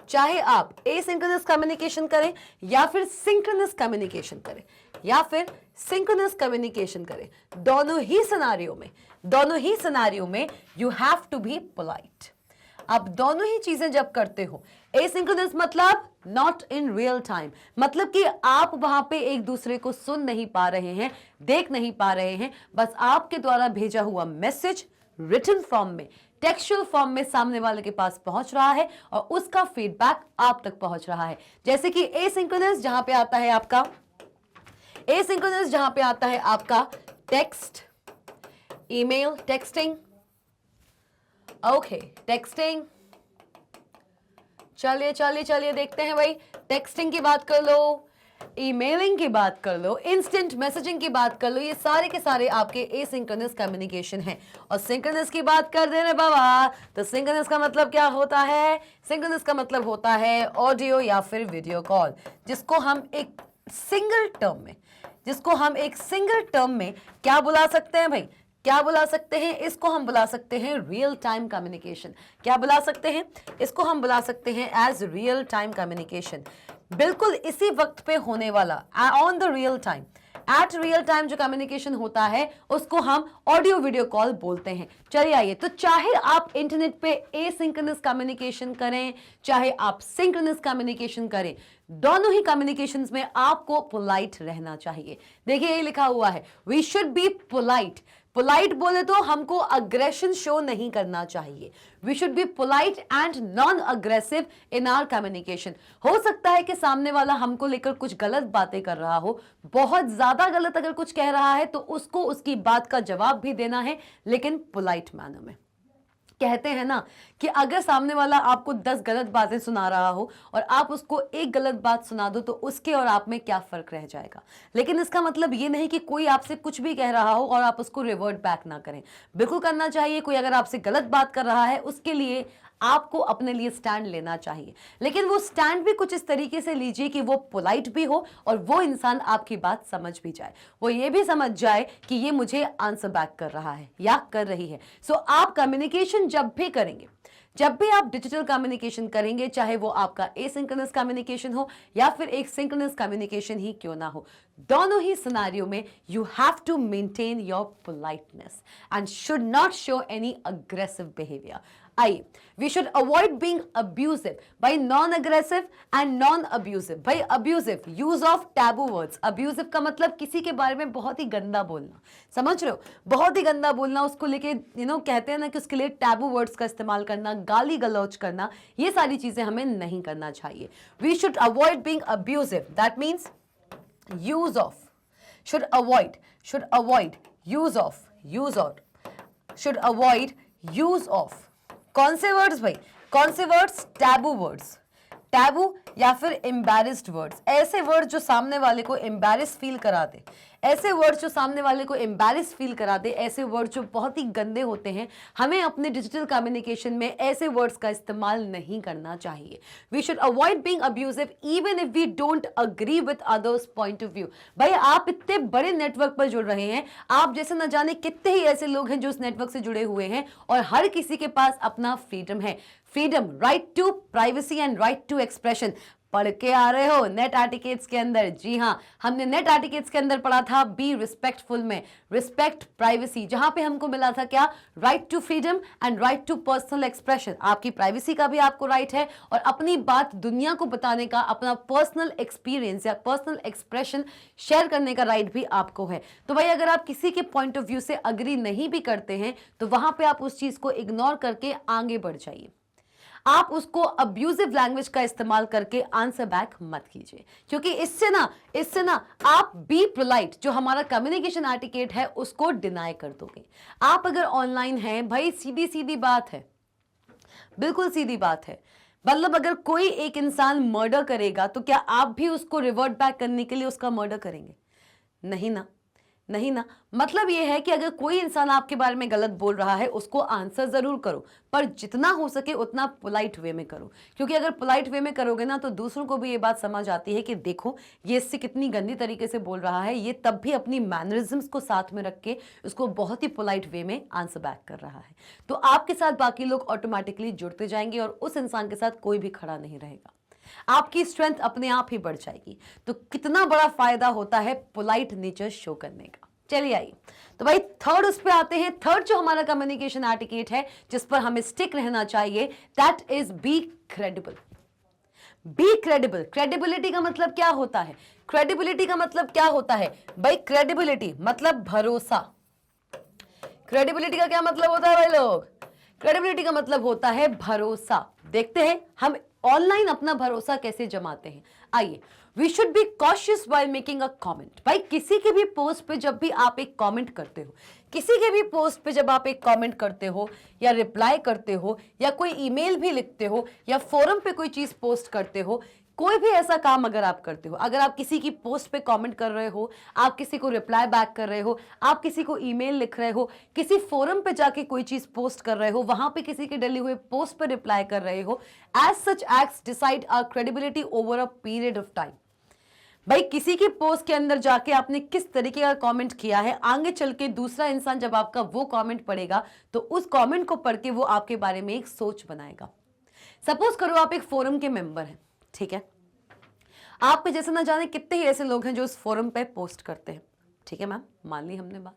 चाहे आप एसिंक्रोनस कम्युनिकेशन करें या फिर सिंक्रोनस कम्युनिकेशन करें या फिर सिंक्रोनस कम्युनिकेशन करें, दोनों ही सिनारियो में you have to be polite. आप दोनों ही चीजें जब करते हो, एसिंक्रोनस मतलब नॉट इन रियल टाइम, मतलब कि आप वहां पे एक दूसरे को सुन नहीं पा रहे हैं, देख नहीं पा रहे हैं, बस आपके द्वारा भेजा हुआ मैसेज रिटन फॉर्म में, टेक्सचुअल फॉर्म में सामने वाले के पास पहुंच रहा है और उसका फीडबैक आप तक पहुंच रहा है। जैसे कि एसिंक्रोनस जहां पे आता है आपका text, email, texting, okay texting, चलिए देखते हैं भाई, टेक्सटिंग की बात कर लो, ईमेलिंग की बात कर लो, इंस्टेंट मैसेजिंग की बात कर लो, ये सारे के सारे आपके एसिंक्रोनस कम्युनिकेशन है। और सिंक्रोनस की बात कर दे रहे बाबा, तो सिंक्रोनस का मतलब क्या होता है? सिंक्रोनस का मतलब होता है ऑडियो या फिर वीडियो कॉल, जिसको हम एक सिंगल टर्म में क्या बुला सकते हैं भाई? क्या बुला सकते हैं? इसको हम बुला सकते हैं रियल टाइम कम्युनिकेशन। क्या बुला सकते हैं? इसको हम बुला सकते हैं एज रियल टाइम कम्युनिकेशन। बिल्कुल इसी वक्त पे होने वाला, on the real time, at real time जो कम्युनिकेशन होता है उसको हम ऑडियो वीडियो कॉल बोलते हैं। चलिए आइए, तो चाहे आप इंटरनेट पे एसिंक्रोनस कम्युनिकेशन करें, चाहे आप सिंक्रोनस कम्युनिकेशन करें, दोनों ही कम्युनिकेशंस में आपको पोलाइट रहना चाहिए। देखिए ये लिखा हुआ है, we should be polite. Polite बोले तो हमको अग्रेशन शो नहीं करना चाहिए। We should be polite and non aggressive in our communication. हो सकता है कि सामने वाला हमको लेकर कुछ गलत बातें कर रहा हो, बहुत ज्यादा गलत अगर कुछ कह रहा है तो उसको उसकी बात का जवाब भी देना है, लेकिन पोलाइट मैनर में। कहते हैं ना कि अगर सामने वाला आपको 10 गलत बातें सुना रहा हो और आप उसको एक गलत बात सुना दो तो उसके और आप में क्या फर्क रह जाएगा। लेकिन इसका मतलब ये नहीं कि कोई आपसे कुछ भी कह रहा हो और आप उसको रिवर्ट बैक ना करें, बिल्कुल करना चाहिए। कोई अगर आपसे गलत बात कर रहा है उसके लिए आपको अपने लिए स्टैंड लेना चाहिए, लेकिन वो स्टैंड भी कुछ इस तरीके से लीजिए कि वो पोलाइट भी हो और वो इंसान आपकी बात समझ भी जाए, वो ये भी समझ जाए कि ये मुझे आंसर बैक कर रहा है या कर रही है। सो आप कम्युनिकेशन जब भी करेंगे, जब भी आप डिजिटल कम्युनिकेशन करेंगे, चाहे वो आपका एसिंक्रोनस कम्युनिकेशन हो या फिर एक सिंक्रोनस कम्युनिकेशन ही क्यों ना हो, दोनों ही सिनेरियो में you have to maintain your politeness and should not show any aggressive behaviour. आइए, we should avoid being abusive. भाई non aggressive and non abusive. भाई abusive, use of taboo words. Abusive का मतलब किसी के बारे में बहुत ही गंदा बोलना, समझ रहे हो, बहुत ही गंदा बोलना, उसको लेके कहते हैं ना कि उसके लिए टैबू वर्ड्स का इस्तेमाल करना, गाली गलौज करना, ये सारी चीजें हमें नहीं करना चाहिए। We should avoid being abusive, that means use of, should avoid use of, should avoid use of। कौन से वर्ड्स भाई, कौन से वर्ड्स? टैबू वर्ड्स, टैबू या फिर एम्बैरेस्ड वर्ड्स। ऐसे वर्ड्स जो सामने वाले को एम्बैरेस फील करा दे, ऐसे वर्ड्स जो सामने वाले को एम्बैरेस फील करा दे, ऐसे वर्ड्स जो बहुत ही गंदे होते हैं, हमें अपने डिजिटल कम्युनिकेशन में ऐसे वर्ड्स का इस्तेमाल नहीं करना चाहिए। We should avoid being abusive even if we don't agree with others point of view. भाई आप इतने बड़े नेटवर्क पर जुड़ रहे हैं, आप जैसे न जाने कितने ही ऐसे लोग हैं जो उस नेटवर्क से जुड़े हुए हैं, और हर किसी के पास अपना फ्रीडम है। Freedom, right to privacy and right to expression. पढ़ के आ रहे हो नेट एटिकेट्स के अंदर? जी हाँ, हमने नेट एटिकेट्स के अंदर पढ़ा था बी रिस्पेक्टफुल में, रिस्पेक्ट प्राइवेसी, जहां पे हमको मिला था क्या? Right to freedom and right to personal expression. आपकी प्राइवेसी का भी आपको राइट है, और अपनी बात दुनिया को बताने का, अपना पर्सनल एक्सपीरियंस या पर्सनल एक्सप्रेशन शेयर करने का राइट भी आपको है। तो भाई अगर आप किसी के पॉइंट ऑफ व्यू से अग्री नहीं भी करते हैं, तो वहां पे आप उस चीज को इग्नोर करके आगे बढ़ जाइए। आप उसको अब्यूजिव लैंग्वेज का इस्तेमाल करके आंसर बैक मत कीजिए, क्योंकि इससे ना आप बी पोलाइट, जो हमारा कम्युनिकेशन एटिकेट है, उसको डिनाई कर दोगे। आप अगर ऑनलाइन हैं, भाई सीधी सीधी बात है, बिल्कुल सीधी बात है, मतलब अगर कोई एक इंसान मर्डर करेगा तो क्या आप भी उसको रिवर्ट बैक करने के लिए उसका मर्डर करेंगे? नहीं ना, नहीं ना। मतलब यह है कि अगर कोई इंसान आपके बारे में गलत बोल रहा है, उसको आंसर जरूर करो, पर जितना हो सके उतना पोलाइट वे में करो, क्योंकि अगर पोलाइट वे में करोगे ना तो दूसरों को भी ये बात समझ आती है कि देखो ये इससे कितनी गंदी तरीके से बोल रहा है, ये तब भी अपनी मैनरिज्म्स को साथ में रख के उसको बहुत ही पोलाइट वे में आंसर बैक कर रहा है। तो आपके साथ बाकी लोग ऑटोमेटिकली जुड़ते जाएंगे और उस इंसान के साथ कोई भी खड़ा नहीं रहेगा, आपकी स्ट्रेंथ अपने आप ही बढ़ जाएगी। तो कितना बड़ा फायदा होता है पोलाइट नेचर शो करने का। चलिए आइए, तो भाई थर्ड उस पे आते हैं। थर्ड जो हमारा कम्युनिकेशन एटिकेट है, जिस पर हमें स्टिक रहना चाहिए, that is be credible. Be credible. Credibility का मतलब क्या होता है? क्रेडिबिलिटी का मतलब क्या होता है भाई? क्रेडिबिलिटी मतलब भरोसा। क्रेडिबिलिटी का क्या मतलब होता है भाई लोग? क्रेडिबिलिटी का मतलब होता है भरोसा। देखते हैं हम ऑनलाइन अपना भरोसा कैसे जमाते हैं। आइए, we should be cautious while making a comment. भाई किसी के भी पोस्ट पे जब भी आप एक कमेंट करते हो, किसी के भी पोस्ट पे जब आप एक कमेंट करते हो या रिप्लाई करते हो या कोई ईमेल भी लिखते हो या फोरम पे कोई चीज पोस्ट करते हो, कोई भी ऐसा काम अगर आप करते हो, अगर आप किसी की पोस्ट पे कमेंट कर रहे हो, आप किसी को रिप्लाई बैक कर रहे हो, आप किसी को ईमेल लिख रहे हो, किसी फोरम पे जाके कोई चीज पोस्ट कर रहे हो, वहां पे किसी के डले हुए पोस्ट पे रिप्लाई कर रहे हो, as such acts decide our credibility over a period of time. भाई किसी की पोस्ट के अंदर जाके आपने किस तरीके का कमेंट किया है, आगे चल के दूसरा इंसान जब आपका वो कमेंट पढ़ेगा तो उस कमेंट को पढ़ के वो आपके बारे में एक सोच बनाएगा। सपोज करो आप एक फोरम के मेंबर हैं, ठीक है, आप पे जैसे ना जाने कितने ही ऐसे लोग हैं जो उस फोरम पे पोस्ट करते हैं, ठीक है मैम, मान ली हमने बात।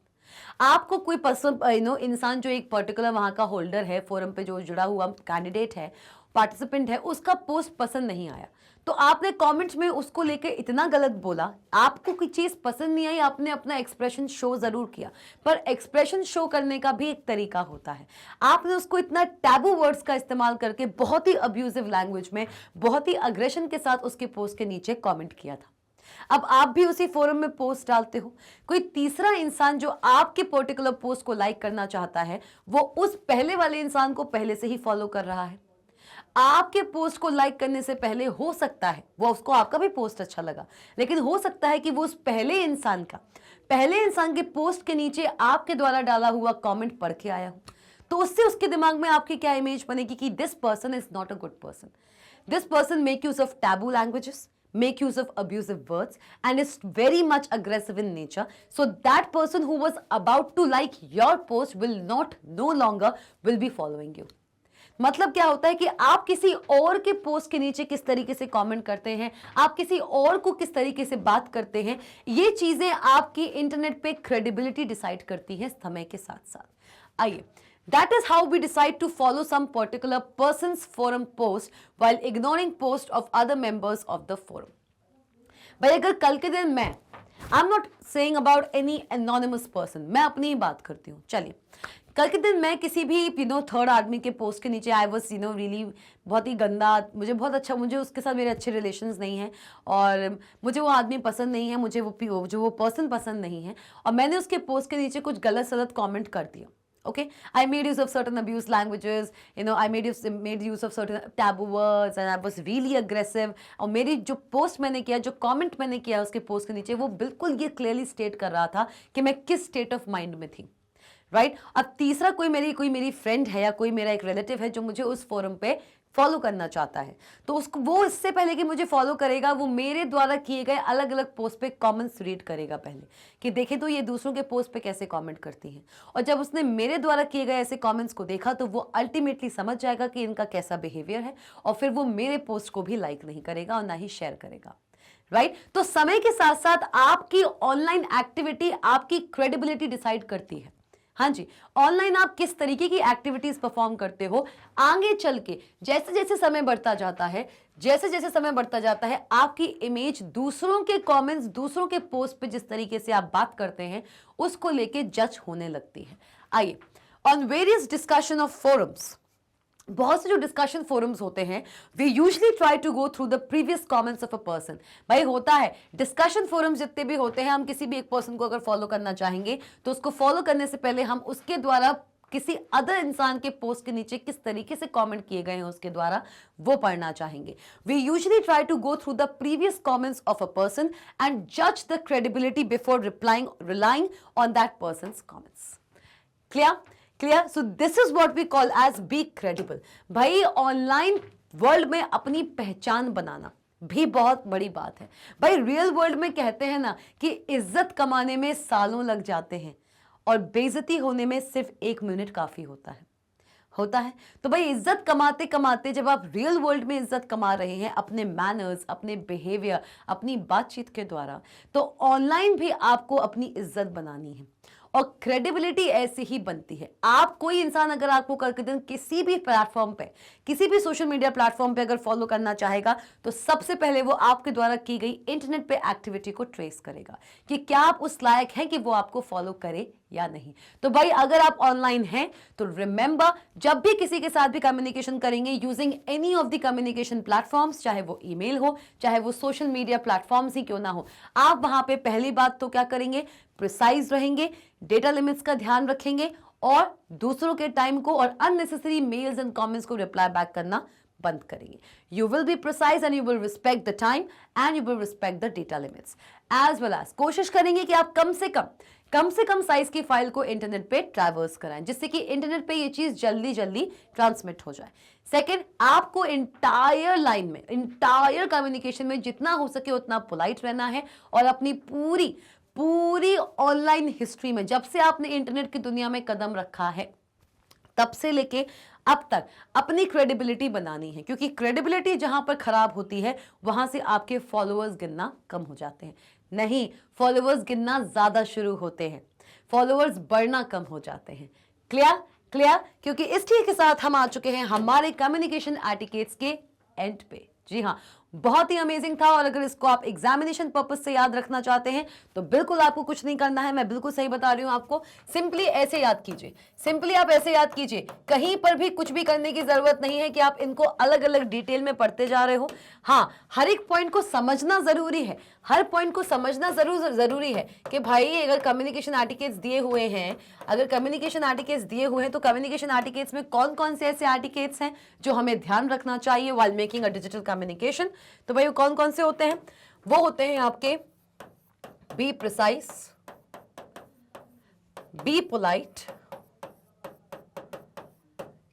आपको कोई पसंद इंसान जो एक पर्टिकुलर वहां का होल्डर है, फोरम पे जो जुड़ा हुआ कैंडिडेट है, पार्टिसिपेंट है, उसका पोस्ट पसंद नहीं आया, तो आपने कमेंट्स में उसको लेके इतना गलत बोला, आपको कोई चीज पसंद नहीं आई, आपने अपना एक्सप्रेशन शो जरूर किया, पर एक्सप्रेशन शो करने का भी एक तरीका होता है। आपने उसको इतना टैबू वर्ड्स का इस्तेमाल करके बहुत ही अब्यूजिव लैंग्वेज में, बहुत ही अग्रेशन के साथ उसके पोस्ट के नीचे कमेंट किया था। अब आप भी उसी फोरम में पोस्ट डालते हो, कोई तीसरा इंसान जो आपके पर्टिकुलर पोस्ट को लाइक करना चाहता है, वो उस पहले वाले इंसान को पहले से ही फॉलो कर रहा है। आपके पोस्ट को लाइक करने से पहले हो सकता है वो उसको आपका भी पोस्ट अच्छा लगा, लेकिन हो सकता है कि वो उस पहले इंसान के पोस्ट के नीचे आपके द्वारा डाला हुआ कमेंट पढ़ के आया हो, तो उससे उसके दिमाग में आपकी क्या इमेज बनेगी कि this person is not a good person, this person make use of taboo languages, make use of abusive words and is very much aggressive in nature, so that person who was about to like your post will no longer be following you. मतलब क्या होता है कि आप किसी और के post के नीचे किस तरीके से कमेंट करते हैं, आप किसी और को किस तरीके से बात करते हैं, ये चीजें आपकी इंटरनेट पे क्रेडिबिलिटी डिसाइड करती है समय के साथ साथ। आइए, that is how we decide to follow some particular person's forum post while ignoring post of other members of the forum. भाई अगर कल के दिन मैं I'm not saying about any anonymous person, मैं अपनी ही बात करती हूँ। चलिए, कल के दिन मैं किसी भी थर्ड आदमी के पोस्ट के नीचे आई वॉज रियली बहुत ही गंदा, मुझे बहुत अच्छा, मुझे उसके साथ मेरे अच्छे रिलेशंस नहीं हैं और मुझे वो आदमी पसंद नहीं है, मुझे वो पर्सन पसंद नहीं है, और मैंने उसके पोस्ट के नीचे कुछ गलत सलत कॉमेंट कर दिया। Okay, I made use of certain abuse languages, I made use of certain taboo words and I was really aggressive. और मेरी जो पोस्ट मैंने किया, जो कमेंट मैंने किया उसके पोस्ट के नीचे, वो बिल्कुल ये क्लियरली स्टेट कर रहा था कि मैं किस स्टेट ऑफ माइंड में थी, राइट? अब तीसरा कोई मेरी फ्रेंड है या कोई मेरा एक रिलेटिव है जो मुझे उस फोरम पे फॉलो करना चाहता है, तो उसको वो इससे पहले कि मुझे फॉलो करेगा, वो मेरे द्वारा किए गए अलग अलग पोस्ट पे कमेंट्स रीड करेगा पहले, कि देखें तो ये दूसरों के पोस्ट पे कैसे कमेंट करती हैं। और जब उसने मेरे द्वारा किए गए ऐसे कमेंट्स को देखा तो वो अल्टीमेटली समझ जाएगा कि इनका कैसा बिहेवियर है, और फिर वो मेरे पोस्ट को भी लाइक नहीं करेगा और ना ही शेयर करेगा, राइट? तो समय के साथ साथ आपकी ऑनलाइन एक्टिविटी आपकी क्रेडिबिलिटी डिसाइड करती है। हाँ जी, ऑनलाइन आप किस तरीके की एक्टिविटीज परफॉर्म करते हो, आगे चल के जैसे जैसे समय बढ़ता जाता है, आपकी इमेज दूसरों के कमेंट्स, दूसरों के पोस्ट पे जिस तरीके से आप बात करते हैं उसको लेके जज होने लगती है। आइए, on various discussion of forums, बहुत से जो डिस्कशन फोरम्स होते हैं, we usually try to go through the previous comments of a person. भाई होता है, डिस्कशन फोरम्स जितने भी होते हैं, हम किसी भी एक पर्सन को अगर फॉलो करना चाहेंगे तो उसको फॉलो करने से पहले हम उसके द्वारा किसी अदर इंसान के पोस्ट के नीचे किस तरीके से कमेंट किए गए हैं उसके द्वारा वो पढ़ना चाहेंगे। We usually try to go through the previous comments of a person and जज the credibility before relying on that person's comments. Clear? So this is what we call as be credible. भाई online world में अपनी पहचान बनाना भी बहुत बड़ी बात है। भाई रियल वर्ल्ड में कहते हैं ना कि इज्जत कमाने में सालों लग जाते हैं और बेइज्जती होने में सिर्फ 1 मिनट काफी होता है। तो भाई इज्जत कमाते कमाते जब आप रियल वर्ल्ड में इज्जत कमा रहे हैं अपने मैनर्स, अपने बिहेवियर, अपनी बातचीत के द्वारा, तो ऑनलाइन भी आपको अपनी इज्जत बनानी है और क्रेडिबिलिटी ऐसे ही बनती है। आप कोई इंसान अगर आपको करके दिन किसी भी प्लेटफॉर्म पे, किसी भी सोशल मीडिया प्लेटफॉर्म पे अगर फॉलो करना चाहेगा तो सबसे पहले वो आपके द्वारा की गई इंटरनेट पे एक्टिविटी को ट्रेस करेगा कि क्या आप उस लायक हैं कि वो आपको फॉलो करे या नहीं। तो भाई अगर आप ऑनलाइन हैं तो रिमेंबर, जब भी किसी के साथ भी कम्युनिकेशन करेंगे using any of the communication platforms, चाहे वो ईमेल हो, चाहे वो सोशल मीडिया प्लेटफॉर्म्स ही क्यों ना हो, आप वहां पे पहली बात तो क्या करेंगे, प्रिसाइज रहेंगे, डेटा लिमिट्स का ध्यान रखेंगे और दूसरों के टाइम को और अननेसेसरी मेल्स एंड कमेंट्स को रिप्लाई बैक करना बंद करेंगे। You will be precise and you will respect the time and you will respect the data limits as well as कोशिश करेंगे कि आप कम से कम साइज की फाइल को इंटरनेट पे ट्रैवर्स कराएं जिससे कि इंटरनेट पे ये चीज जल्दी ट्रांसमिट हो जाए। सेकेंड, आपको इंटायर लाइन में, इंटायर कम्युनिकेशन में जितना हो सके उतना पोलाइट रहना है और अपनी पूरी ऑनलाइन हिस्ट्री में, जब से आपने इंटरनेट की दुनिया में कदम रखा है तब से लेके अब तक अपनी क्रेडिबिलिटी बनानी है, क्योंकि क्रेडिबिलिटी जहां पर खराब होती है वहां से आपके फॉलोअर्स गिनना कम हो जाते हैं। नहीं, फॉलोअर्स गिनना ज्यादा शुरू होते हैं, फॉलोअर्स बढ़ना कम हो जाते हैं। क्लियर? क्योंकि इस चीज के साथ हम आ चुके हैं हमारे कम्युनिकेशन एटिकेट्स के एंड पे। जी हाँ, बहुत ही अमेजिंग था और अगर इसको आप एग्जामिनेशन पर्पस से याद रखना चाहते हैं तो बिल्कुल आपको कुछ नहीं करना है, मैं बिल्कुल सही बता रही हूं आपको। सिंपली ऐसे याद कीजिए, कहीं पर भी कुछ भी करने की जरूरत नहीं है कि आप इनको अलग अलग डिटेल में पढ़ते जा रहे हो। हाँ, हर एक पॉइंट को समझना जरूरी है, जरूरी है कि भाई अगर कम्युनिकेशन एटिकेट्स दिए हुए हैं, तो कम्युनिकेशन एटिकेट्स में कौन कौन से ऐसे एटिकेट्स हैं जो हमें ध्यान रखना चाहिए while making a digital communication. तो भाई वो कौन कौन से होते हैं? वो होते हैं आपके बी प्रिसाइज, बी पोलाइट,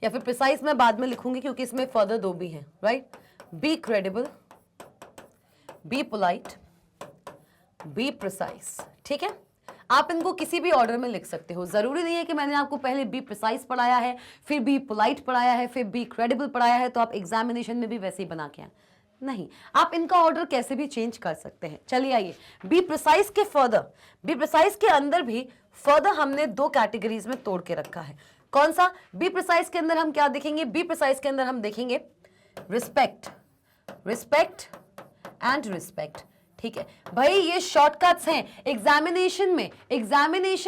या फिर प्रिसाइज मैं बाद में लिखूंगी क्योंकि इसमें फर्दर 2 भी हैं, right? Be credible, be polite, be precise. ठीक है, आप इनको किसी भी ऑर्डर में लिख सकते हो। जरूरी नहीं है कि मैंने आपको पहले बी प्रिसाइज पढ़ाया है, फिर बी पोलाइट पढ़ाया है, फिर बी क्रेडिबल पढ़ाया है तो आप एग्जामिनेशन में भी वैसे ही बना के आए। नहीं, आप इनका ऑर्डर कैसे भी चेंज कर सकते हैं। चलिए आइए, बी प्रिसाइज के फर्दर, बी प्रिसाइज के अंदर भी फर्दर हमने 2 कैटेगरीज में तोड़ के रखा है। कौन सा? बी प्रिसाइज के अंदर हम क्या देखेंगे? बी प्रिसाइज के अंदर हम देखेंगे रिस्पेक्ट, रिस्पेक्ट एंड रिस्पेक्ट। ठीक है भाई, ये शॉर्टकट्स हैं एग्जामिनेशन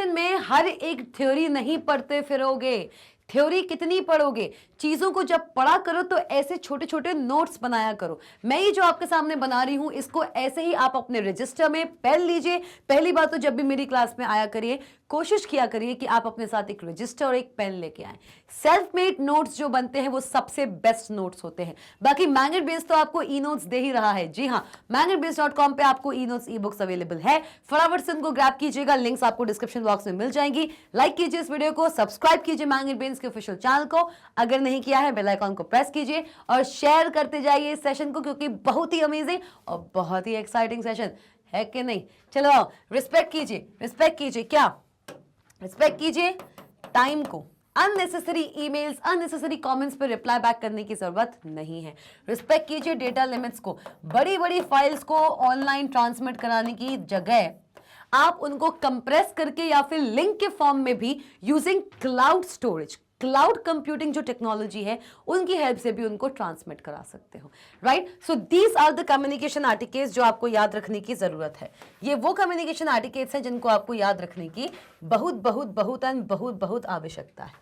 में हर एक थ्योरी नहीं पढ़ते फिरोगे। थ्योरी कितनी पढ़ोगे? चीजों को जब पढ़ा करो तो ऐसे छोटे छोटे नोट्स बनाया करो। मैं ये जो आपके सामने बना रही हूं इसको ऐसे ही आप अपने रजिस्टर में पेन लीजिए। पहली बात तो जब भी मेरी क्लास में आया करिए, कोशिश किया करिए कि आप अपने साथ एक रजिस्टर और एक पेन लेके आए। सेल्फ मेड नोट्स जो बनते हैं वो सबसे बेस्ट नोट्स होते हैं। बाकी मैग्नेट बेस तो आपको ई नोट्स दे ही रहा है। जी हाँ, magnetbase.com पे आपको e notes e books available है। फटाफट से उनको ग्रैब कीजिएगा, लिंक्स आपको डिस्क्रिप्शन बॉक्स में मिल जाएंगी। लाइक कीजिए इस वीडियो को, सब्सक्राइब कीजिए मैग्नेट बेस के ऑफिशियल चैनल को, अगर नहीं किया है बेल आइकॉन को प्रेस कीजिए और शेयर करते जाइए इस सेशन को, क्योंकि बहुत ही अमेजिंग और बहुत ही एक्साइटिंग सेशन है कि नहीं। चलो आओ, रिस्पेक्ट कीजिए, रिस्पेक्ट कीजिए। क्या रिस्पेक्ट कीजिए? टाइम को। अननेसेसरी ईमेल्स, अननेसेसरी कमेंट्स पे रिप्लाई बैक करने की जरूरत नहीं है। रिस्पेक्ट कीजिए डेटा लिमिट्स को। बड़ी बड़ी फाइल्स को ऑनलाइन ट्रांसमिट कराने की जगह आप उनको कंप्रेस करके या फिर लिंक के फॉर्म में भी using cloud storage, cloud computing जो टेक्नोलॉजी है उनकी हेल्प से भी उनको ट्रांसमिट करा सकते हो। Right, so these are the communication articles जो आपको याद रखने की जरूरत है। ये वो कम्युनिकेशन आर्टिकल्स हैं जिनको आपको याद रखने की बहुत बहुत बहुत एंड बहुत बहुत आवश्यकता है।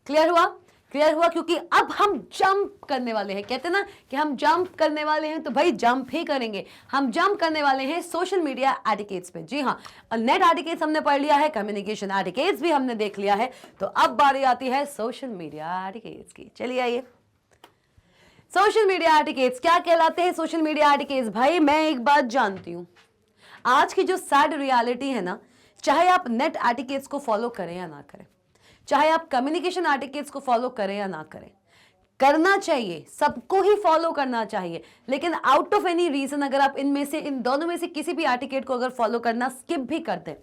क्लियर हुआ? क्लियर हुआ? क्योंकि अब हम जंप करने वाले हैं। कहते हैं ना कि हम जंप करने वाले हैं, तो भाई जंप ही करेंगे। हम जंप करने वाले हैं सोशल मीडिया एटिकेट्स पे। जी हाँ, नेट एटिकेट्स हमने पढ़ लिया है, कम्युनिकेशन एटिकेट्स भी हमने देख लिया है, तो अब बारी आती है सोशल मीडिया एटिकेट्स की। चलिए आइए, सोशल मीडिया एटिकेट्स क्या कहलाते हैं? सोशल मीडिया एटिकेट्स, भाई मैं एक बात जानती हूं, आज की जो सैड रियलिटी है ना, चाहे आप नेट एटिकेट्स को फॉलो करें या ना करें, चाहे आप कम्युनिकेशन एटिकेट्स को फॉलो करें या ना करें, करना चाहिए, सबको ही फॉलो करना चाहिए। लेकिन आउट ऑफ एनी रीजन अगर आप इनमें से, इन दोनों में से किसी भी एटिकेट को अगर फॉलो करना स्किप भी कर दें,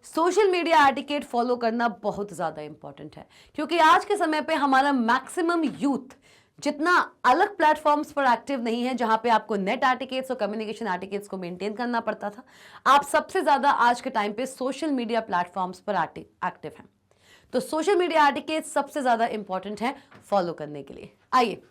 सोशल मीडिया एटिकेट फॉलो करना बहुत ज्यादा इंपॉर्टेंट है। क्योंकि आज के समय पे हमारा मैक्सिमम यूथ जितना अलग प्लेटफॉर्म्स पर एक्टिव नहीं है, जहां पे आपको नेट एटिकेट्स और कम्युनिकेशन एटिकेट्स को मेंटेन करना पड़ता था, आप सबसे ज्यादा आज के टाइम पे सोशल मीडिया प्लेटफॉर्म्स पर एक्टिव हैं। तो सोशल मीडिया एटिकेट्स सबसे ज्यादा इंपॉर्टेंट है फॉलो करने के लिए। आइए,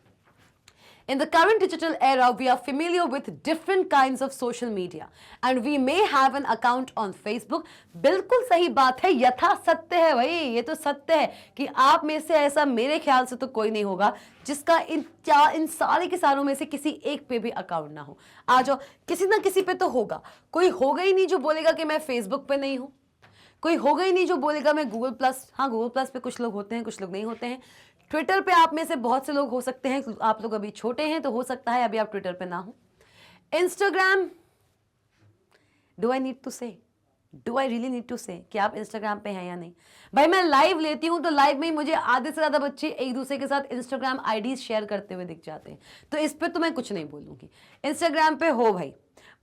in the current digital era we are familiar with different kinds of social media and we may have an account on Facebook। बिल्कुल सही बात है, यथा सत्य है भाई, ये तो सत्य है कि आप में से ऐसा मेरे ख्याल से तो कोई नहीं होगा जिसका इन सारे के सारों में से किसी एक पे भी अकाउंट ना हो। आ जाओ, किसी ना किसी पे तो होगा। कोई होगा ही नहीं जो बोलेगा कि मैं फेसबुक पे नहीं हूं, कोई होगा ही नहीं जो बोलेगा मैं गूगल प्लस, हाँ गूगल प्लस पे कुछ लोग होते हैं, कुछ लोग नहीं होते हैं। ट्विटर पे आप में से बहुत से लोग हो सकते हैं, आप लोग अभी छोटे हैं तो हो सकता है अभी आप ट्विटर पे ना हो। Instagram, do I need to say, do I really need to say कि आप इंस्टाग्राम पे हैं या नहीं? भाई मैं लाइव लेती हूं तो लाइव में ही मुझे आधे से ज्यादा बच्चे एक दूसरे के साथ इंस्टाग्राम आईडी शेयर करते हुए दिख जाते हैं, तो इस पे तो मैं कुछ नहीं बोलूंगी। इंस्टाग्राम पे हो भाई,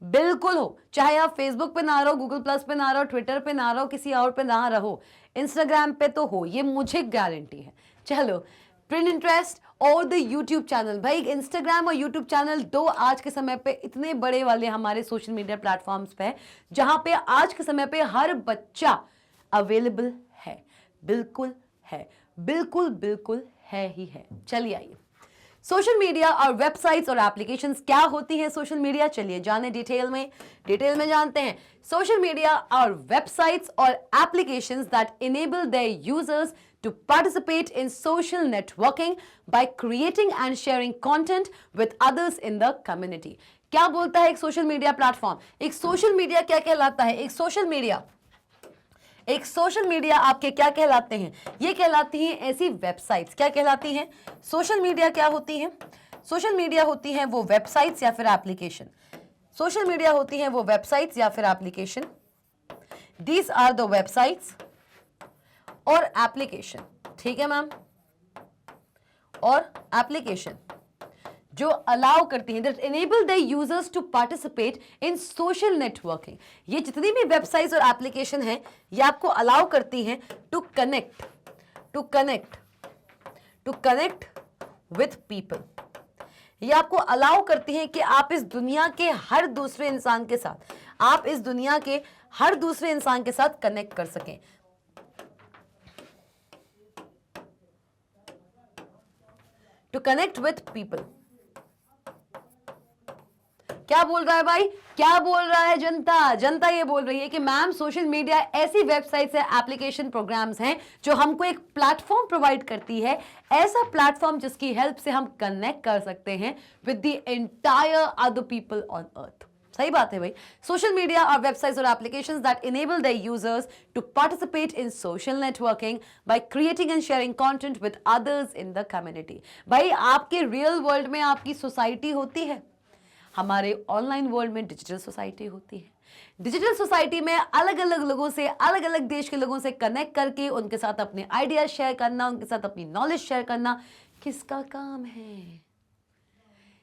बिल्कुल हो, चाहे आप फेसबुक पे ना रहो, गूगल प्लस पे ना रहो, ट्विटर पे ना रहो, किसी और पे ना रहो, इंस्टाग्राम पे तो हो, ये मुझे गारंटी है। चलो, पिंटरेस्ट और द यूट्यूब चैनल, भाई इंस्टाग्राम और यूट्यूब चैनल दो आज के समय पे इतने बड़े वाले हमारे सोशल मीडिया प्लेटफॉर्म्स पे, जहां पे आज के समय पे हर बच्चा अवेलेबल है। बिल्कुल है, बिल्कुल बिल्कुल है ही है। चलिए आइए, सोशल मीडिया और वेबसाइट्स और एप्लीकेशंस क्या होती हैं सोशल मीडिया, चलिए जाने डिटेल में जानते हैं। सोशल मीडिया और वेबसाइट्स और applications that enable their users to participate in social networking by creating and sharing content with others in the community। क्या बोलता है एक सोशल मीडिया प्लेटफॉर्म? एक सोशल मीडिया क्या कहलाता है? एक सोशल मीडिया आपके क्या कहलाते हैं? ये कहलाती हैं ऐसी वेबसाइट्स। क्या कहलाती हैं? सोशल मीडिया क्या होती हैं? सोशल मीडिया होती हैं वो वेबसाइट्स या फिर एप्लीकेशन। सोशल मीडिया होती हैं वो वेबसाइट्स या फिर application. These are the websites और एप्लीकेशन, ठीक है मैम, और एप्लीकेशन। जो अलाउ करती हैं, that enable the users to participate in social networking. ये जितनी भी वेबसाइट्स और एप्लीकेशन हैं ये आपको अलाउ करती हैं टू कनेक्ट विथ पीपल। ये आपको अलाउ करती हैं कि आप इस दुनिया के हर दूसरे इंसान के साथ कनेक्ट कर सकें। To connect with people. क्या बोल रहा है भाई, क्या बोल रहा है जनता ये बोल रही है कि मैम सोशल मीडिया ऐसी वेबसाइट्स है, एप्लीकेशन, प्रोग्राम्स हैं जो हमको एक प्लेटफॉर्म प्रोवाइड करती है, ऐसा प्लेटफॉर्म जिसकी हेल्प से हम कनेक्ट कर सकते हैं with the entire other people on earth. सही बात है भाई। सोशल मीडिया और वेबसाइट्स और applications that enable the users to participate in social networking by creating and sharing content with others in the community. भाई आपके रियल वर्ल्ड में आपकी सोसाइटी होती है, हमारे ऑनलाइन वर्ल्ड में डिजिटल सोसाइटी होती है। डिजिटल सोसाइटी में अलग अलग लोगों से, अलग अलग देश के लोगों से कनेक्ट करके उनके साथ अपने आइडियाज शेयर करना, उनके साथ अपनी नॉलेज शेयर करना किसका काम है?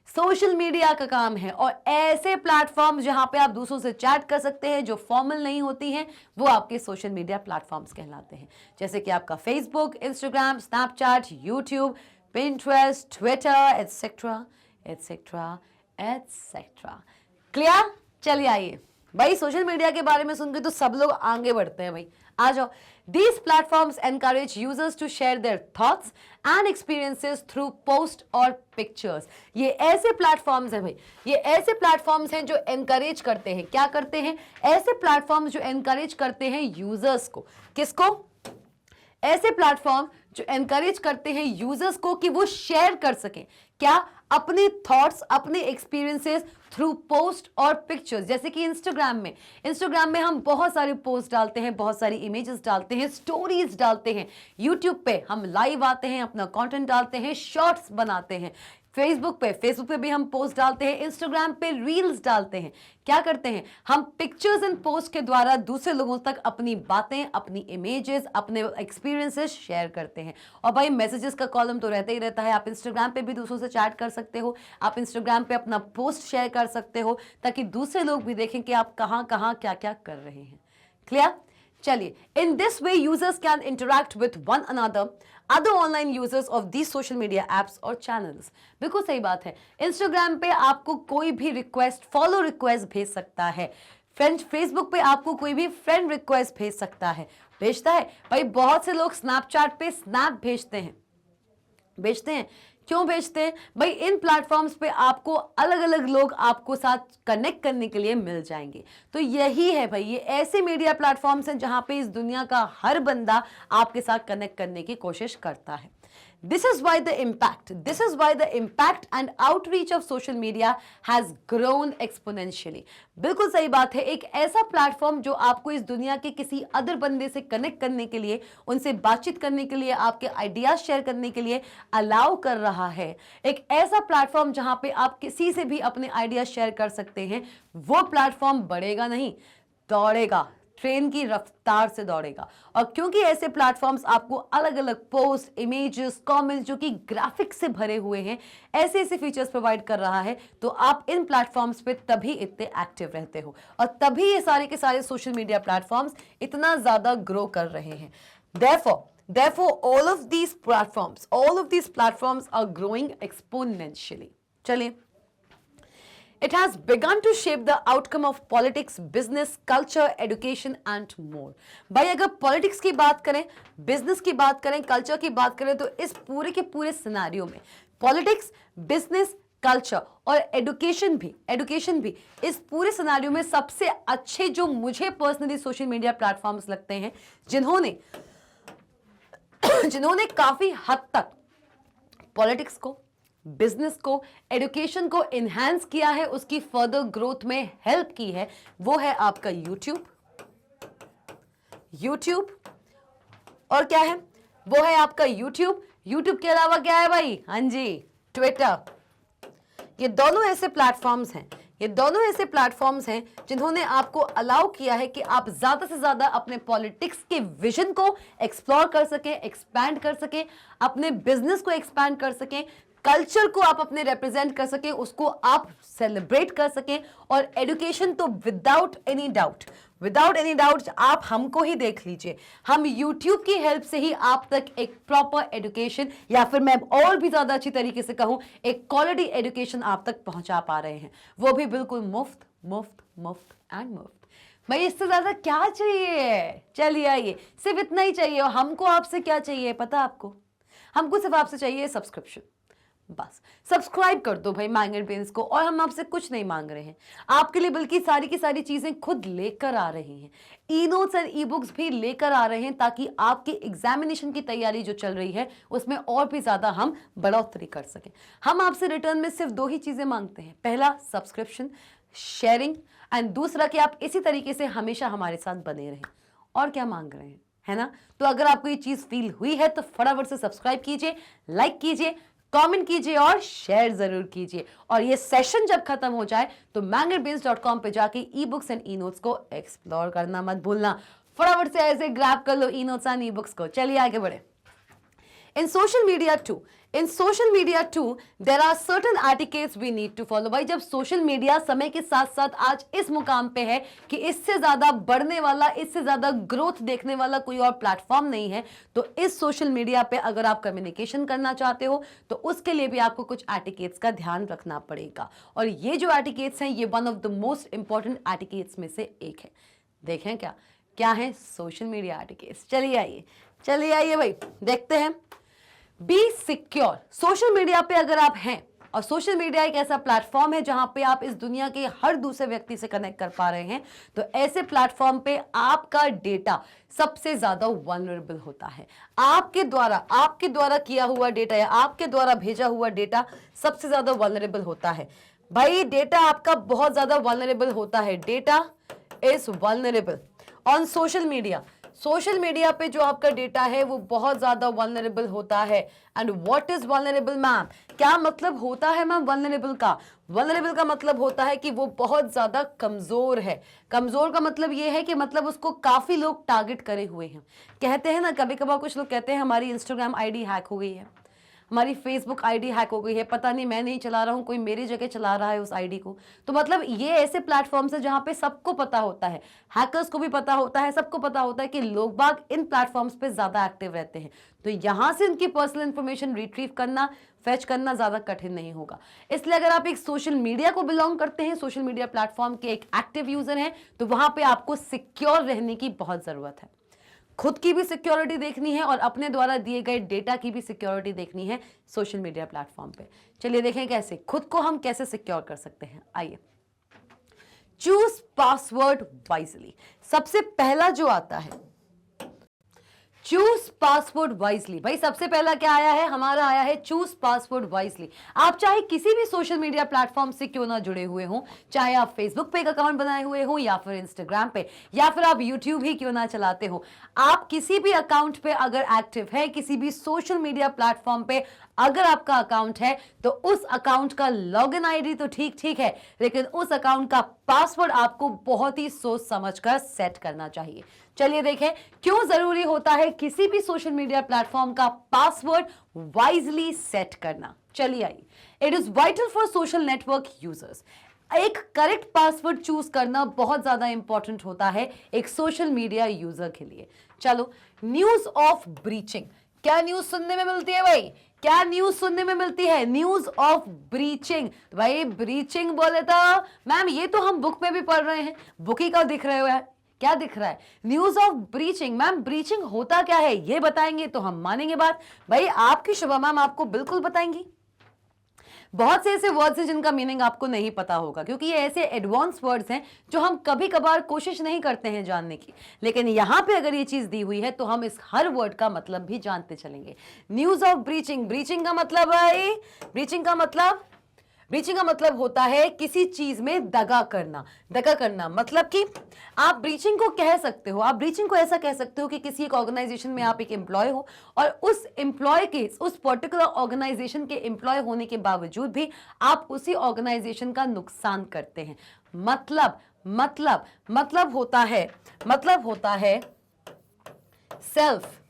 सोशल मीडिया का काम है। और ऐसे प्लेटफॉर्म्स जहां पे आप दूसरों से चैट कर सकते हैं जो फॉर्मल नहीं होती हैं, वो आपके सोशल मीडिया प्लेटफॉर्म्स कहलाते हैं। जैसे कि आपका Facebook, Instagram, Snapchat, YouTube, Pinterest, Twitter, etcetera etcetera etcetera. Clear? चलिए आइए भाई, सोशल मीडिया के बारे में सुन के तो सब लोग आगे बढ़ते हैं भाई, आ जाओ। These platforms encourage users to share their thoughts and experiences through post और pictures। ये ऐसे प्लेटफॉर्म्स हैं भाई, ये ऐसे प्लेटफॉर्म्स हैं जो एनकरेज करते हैं, क्या करते हैं? ऐसे प्लेटफॉर्म्स जो एनकरेज करते हैं यूजर्स को। किसको? ऐसे प्लेटफॉर्म जो एनकरेज करते हैं यूजर्स को कि वो शेयर कर सकें क्या? अपने थॉट्स, अपने एक्सपीरियंसेस थ्रू पोस्ट और पिक्चर्स। जैसे कि इंस्टाग्राम में हम बहुत सारे पोस्ट डालते हैं, बहुत सारी इमेजेस डालते हैं, स्टोरीज डालते हैं। यूट्यूब पे हम लाइव आते हैं, अपना कंटेंट डालते हैं, शॉर्ट्स बनाते हैं। फेसबुक पे भी हम पोस्ट डालते हैं, इंस्टाग्राम पे रील्स डालते हैं। क्या करते हैं? हम पिक्चर्स एंड पोस्ट के द्वारा दूसरे लोगों तक अपनी बातें, अपनी इमेजेस, अपने एक्सपीरियंसेस शेयर करते हैं। और भाई मैसेजेस का कॉलम तो रहता ही रहता है। आप इंस्टाग्राम पे भी दूसरों से चैट कर सकते हो, आप इंस्टाग्राम पे अपना पोस्ट शेयर कर सकते हो ताकि दूसरे लोग भी देखें कि आप कहाँ कहाँ क्या क्या कर रहे हैं। क्लियर? चलिए, in this way users can interact with one another, other online users of these social media apps और चैनल्स। बिल्कुल सही बात है। इंस्टाग्राम पे आपको कोई भी रिक्वेस्ट, फॉलो रिक्वेस्ट भेज सकता है। फेसबुक पे आपको कोई भी फ्रेंड रिक्वेस्ट भेज सकता है, भेजता है भाई। बहुत से लोग स्नैपचैट पे स्नैप भेजते हैं। क्यों भेजते हैं भाई? इन प्लेटफॉर्म्स पे आपको अलग अलग लोग आपको साथ कनेक्ट करने के लिए मिल जाएंगे। तो यही है भाई, ये ऐसे मीडिया प्लेटफॉर्म्स हैं जहां पे इस दुनिया का हर बंदा आपके साथ कनेक्ट करने की कोशिश करता है। This is why the impact and outreach of social media has grown exponentially। बिल्कुल सही बात है। एक ऐसा प्लेटफॉर्म जो आपको इस दुनिया के किसी अदर बंदे से कनेक्ट करने के लिए, उनसे बातचीत करने के लिए, आपके आइडियाज शेयर करने के लिए अलाउ कर रहा है। एक ऐसा प्लेटफॉर्म जहां पे आप किसी से भी अपने आइडियाज शेयर कर सकते हैं, वो प्लेटफॉर्म बढ़ेगा नहीं, दौड़ेगा, ट्रेन की रफ्तार से दौड़ेगा। और क्योंकि ऐसे प्लेटफॉर्म्स आपको अलग अलग पोस्ट, इमेजेस, कमेंट्स जो कि ग्राफिक्स से भरे हुए हैं, ऐसे ऐसे फीचर्स प्रोवाइड कर रहा है, तो आप इन प्लेटफॉर्म्स पे तभी इतने एक्टिव रहते हो और तभी ये सारे के सारे सोशल मीडिया प्लेटफॉर्म्स इतना ज्यादा ग्रो कर रहे हैं। Therefore, all of these platforms are growing exponentially। चलिए, It has begun to shape the outcome of politics, business, culture, education and more। भाई अगर पॉलिटिक्स की बात करें, बिजनेस की बात करें, कल्चर की बात करें, तो इस पूरे के पूरे सिनेरियो में पॉलिटिक्स, बिजनेस, कल्चर और एडुकेशन भी इस पूरे सिनेरियो में सबसे अच्छे जो मुझे पर्सनली सोशल मीडिया प्लेटफॉर्म्स लगते हैं, जिन्होंने काफी हद तक पॉलिटिक्स को, बिजनेस को, एजुकेशन को इनहैंस किया है, उसकी फर्दर ग्रोथ में हेल्प की है, वो है आपका यूट्यूब। और क्या है? वो है आपका यूट्यूब के अलावा क्या है भाई? हाँ जी, ट्विटर। ये दोनों ऐसे प्लेटफॉर्म्स हैं जिन्होंने आपको अलाउ किया है कि आप ज्यादा से ज्यादा अपने पॉलिटिक्स के विजन को एक्सप्लोर कर सकें, एक्सपैंड कर सकें, अपने बिजनेस को एक्सपैंड कर सकें, कल्चर को आप अपने रिप्रेजेंट कर सके, उसको आप सेलिब्रेट कर सके। और एजुकेशन तो विदाउट एनी डाउट आप हमको ही देख लीजिए, हम YouTube की हेल्प से ही आप तक एक प्रॉपर एजुकेशन, या फिर मैं और भी ज्यादा अच्छी तरीके से कहूं एक क्वालिटी एजुकेशन आप तक पहुंचा पा रहे हैं, वो भी बिल्कुल मुफ्त मुफ्त मुफ्त एंड मुफ्त। भाई इससे ज्यादा क्या चाहिए? चलिए आइए, सिर्फ इतना ही चाहिए। और हमको आपसे क्या चाहिए पता आपको? हमको सिर्फ आपसे चाहिए सब्सक्रिप्शन। बस सब्सक्राइब कर दो भाई मैग्नेट ब्रेन्स को, और हम आपसे कुछ नहीं मांग रहे हैं आपके लिए, बल्कि सारी की सारी चीजें खुद लेकर आ रहे हैं। ई नोट्स और ई बुक्स भी लेकर आ रहे हैं, ताकि आपके एग्जामिनेशन की तैयारी जो चल रही है उसमें और भी ज्यादा हम बढ़ोतरी कर सकें। हम आपसे रिटर्न में सिर्फ 2 ही चीजें मांगते हैं, पहला सब्सक्रिप्शन, शेयरिंग, एंड दूसरा कि आप इसी तरीके से हमेशा हमारे साथ बने रहें। और क्या मांग रहे हैं, है ना? तो अगर आपको ये चीज फील हुई है तो फटाफट से सब्सक्राइब कीजिए, लाइक कीजिए, कमेंट कीजिए और शेयर जरूर कीजिए। और ये सेशन जब खत्म हो जाए तो magnetbrains.com पे जाके e books and e notes को एक्सप्लोर करना मत भूलना। फटाफट से ऐसे ग्रैब कर लो e notes and e books को। चलिए आगे बढ़े। In social media too, there are certain etiquettes we need to follow। भाई जब सोशल मीडिया समय के साथ साथ आज इस मुकाम पे है कि इससे ज्यादा बढ़ने वाला, इससे ज्यादा ग्रोथ देखने वाला कोई और प्लेटफॉर्म नहीं है, तो इस सोशल मीडिया पे अगर आप कम्युनिकेशन करना चाहते हो तो उसके लिए भी आपको कुछ एटिकेट्स का ध्यान रखना पड़ेगा। और ये जो एटिकेट्स हैं, ये one of the most important etiquettes में से एक है। देखें क्या है सोशल मीडिया एटिकेट्स। चलिए आइए भाई देखते हैं। Be secure. सोशल मीडिया पे अगर आप हैं, और सोशल मीडिया एक ऐसा प्लेटफॉर्म है जहां पे आप इस दुनिया के हर दूसरे व्यक्ति से कनेक्ट कर पा रहे हैं, तो ऐसे प्लेटफॉर्म पे आपका डेटा सबसे ज्यादा वल्नरेबल होता है। आपके द्वारा किया हुआ डेटा या आपके द्वारा भेजा हुआ डेटा सबसे ज्यादा वल्नरेबल होता है। भाई डेटा आपका बहुत ज्यादा वल्नरेबल होता है। Data is vulnerable on social media पे जो आपका डेटा है वो बहुत ज्यादा वल्नरेबल होता है। And what is vulnerable ma'am? क्या मतलब होता है मैम वल्नरेबल का मतलब होता है कि वो बहुत ज्यादा कमजोर है। कमजोर का मतलब ये है कि मतलब उसको काफी लोग टारगेट करे हुए हैं। कहते हैं ना, कभी कभार कुछ लोग कहते हैं हमारी इंस्टाग्राम आईडी हैक हो गई है, हमारी फेसबुक आईडी हैक हो गई है, पता नहीं मैं नहीं चला रहा हूँ, कोई मेरी जगह चला रहा है उस आईडी को। तो मतलब ये ऐसे प्लेटफॉर्म्स है जहां पे सबको पता होता है, हैकर्स को भी पता होता है, सबको पता होता है कि लोग बाग इन प्लेटफॉर्म्स पे ज्यादा एक्टिव रहते हैं, तो यहां से उनकी पर्सनल इंफॉर्मेशन रिट्रीव करना, फेच करना ज्यादा कठिन नहीं होगा। इसलिए अगर आप एक सोशल मीडिया को बिलोंग करते हैं, सोशल मीडिया प्लेटफॉर्म के एक एक्टिव यूजर हैं, तो वहां पे आपको सिक्योर रहने की बहुत जरूरत है। खुद की भी सिक्योरिटी देखनी है और अपने द्वारा दिए गए डेटा की भी सिक्योरिटी देखनी है सोशल मीडिया प्लेटफॉर्म पे। चलिए देखें कैसे खुद को हम कैसे सिक्योर कर सकते हैं। आइए, चूज पासवर्ड वाइजली। सबसे पहला जो आता है, चूज पासवर्ड वाइजली। भाई सबसे पहला क्या आया है? हमारा आया है चूज पासवर्ड वाइजली। आप चाहे किसी भी सोशल मीडिया प्लेटफॉर्म से क्यों ना जुड़े हुए हो, चाहे आप फेसबुक पे एक अकाउंट बनाए हुए हो, या फिर इंस्टाग्राम पे, या फिर आप यूट्यूब ही क्यों ना चलाते हो, आप किसी भी अकाउंट पे अगर एक्टिव है, किसी भी सोशल मीडिया प्लेटफॉर्म पे अगर आपका अकाउंट है, तो उस अकाउंट का लॉगिन आईडी तो ठीक है, लेकिन उस अकाउंट का पासवर्ड आपको बहुत ही सोच समझकर सेट करना चाहिए। चलिए देखें क्यों जरूरी होता है किसी भी सोशल मीडिया प्लेटफॉर्म का पासवर्ड वाइजली सेट करना। चलिए आइए, it is vital for social network users. एक करेक्ट पासवर्ड चूज करना बहुत ज्यादा इंपॉर्टेंट होता है एक सोशल मीडिया यूजर के लिए। चलो, न्यूज ऑफ ब्रीचिंग। क्या न्यूज सुनने में मिलती है भाई? क्या न्यूज सुनने में मिलती है? News of breaching. भाई ब्रीचिंग बोले तो मैम ये तो हम बुक में भी पढ़ रहे हैं, बुक ही का दिख रहे हुए, क्या दिख रहा है? News of breaching. Ma'am breaching होता क्या है ये बताएंगे तो हम मानेंगे बात। भाई आपकी शुभा मैम आपको बिल्कुल बताएंगी। बहुत से ऐसे वर्ड्स हैं जिनका मीनिंग आपको नहीं पता होगा, क्योंकि ये ऐसे एडवांस वर्ड्स हैं जो हम कभी कभार कोशिश नहीं करते हैं जानने की, लेकिन यहां पे अगर ये चीज दी हुई है तो हम इस हर वर्ड का मतलब भी जानते चलेंगे। News of breaching. ब्रीचिंग का मतलब है, ब्रीचिंग का मतलब होता है किसी चीज में दगा करना। मतलब कि आप ब्रीचिंग को कह सकते हो, आप ब्रीचिंग को ऐसा कह सकते हो कि किसी एक ऑर्गेनाइजेशन में आप एक एम्प्लॉय हो और उस एम्प्लॉय के, उस पर्टिकुलर ऑर्गेनाइजेशन के एम्प्लॉय होने के बावजूद भी आप उसी ऑर्गेनाइजेशन का नुकसान करते हैं। मतलब होता है self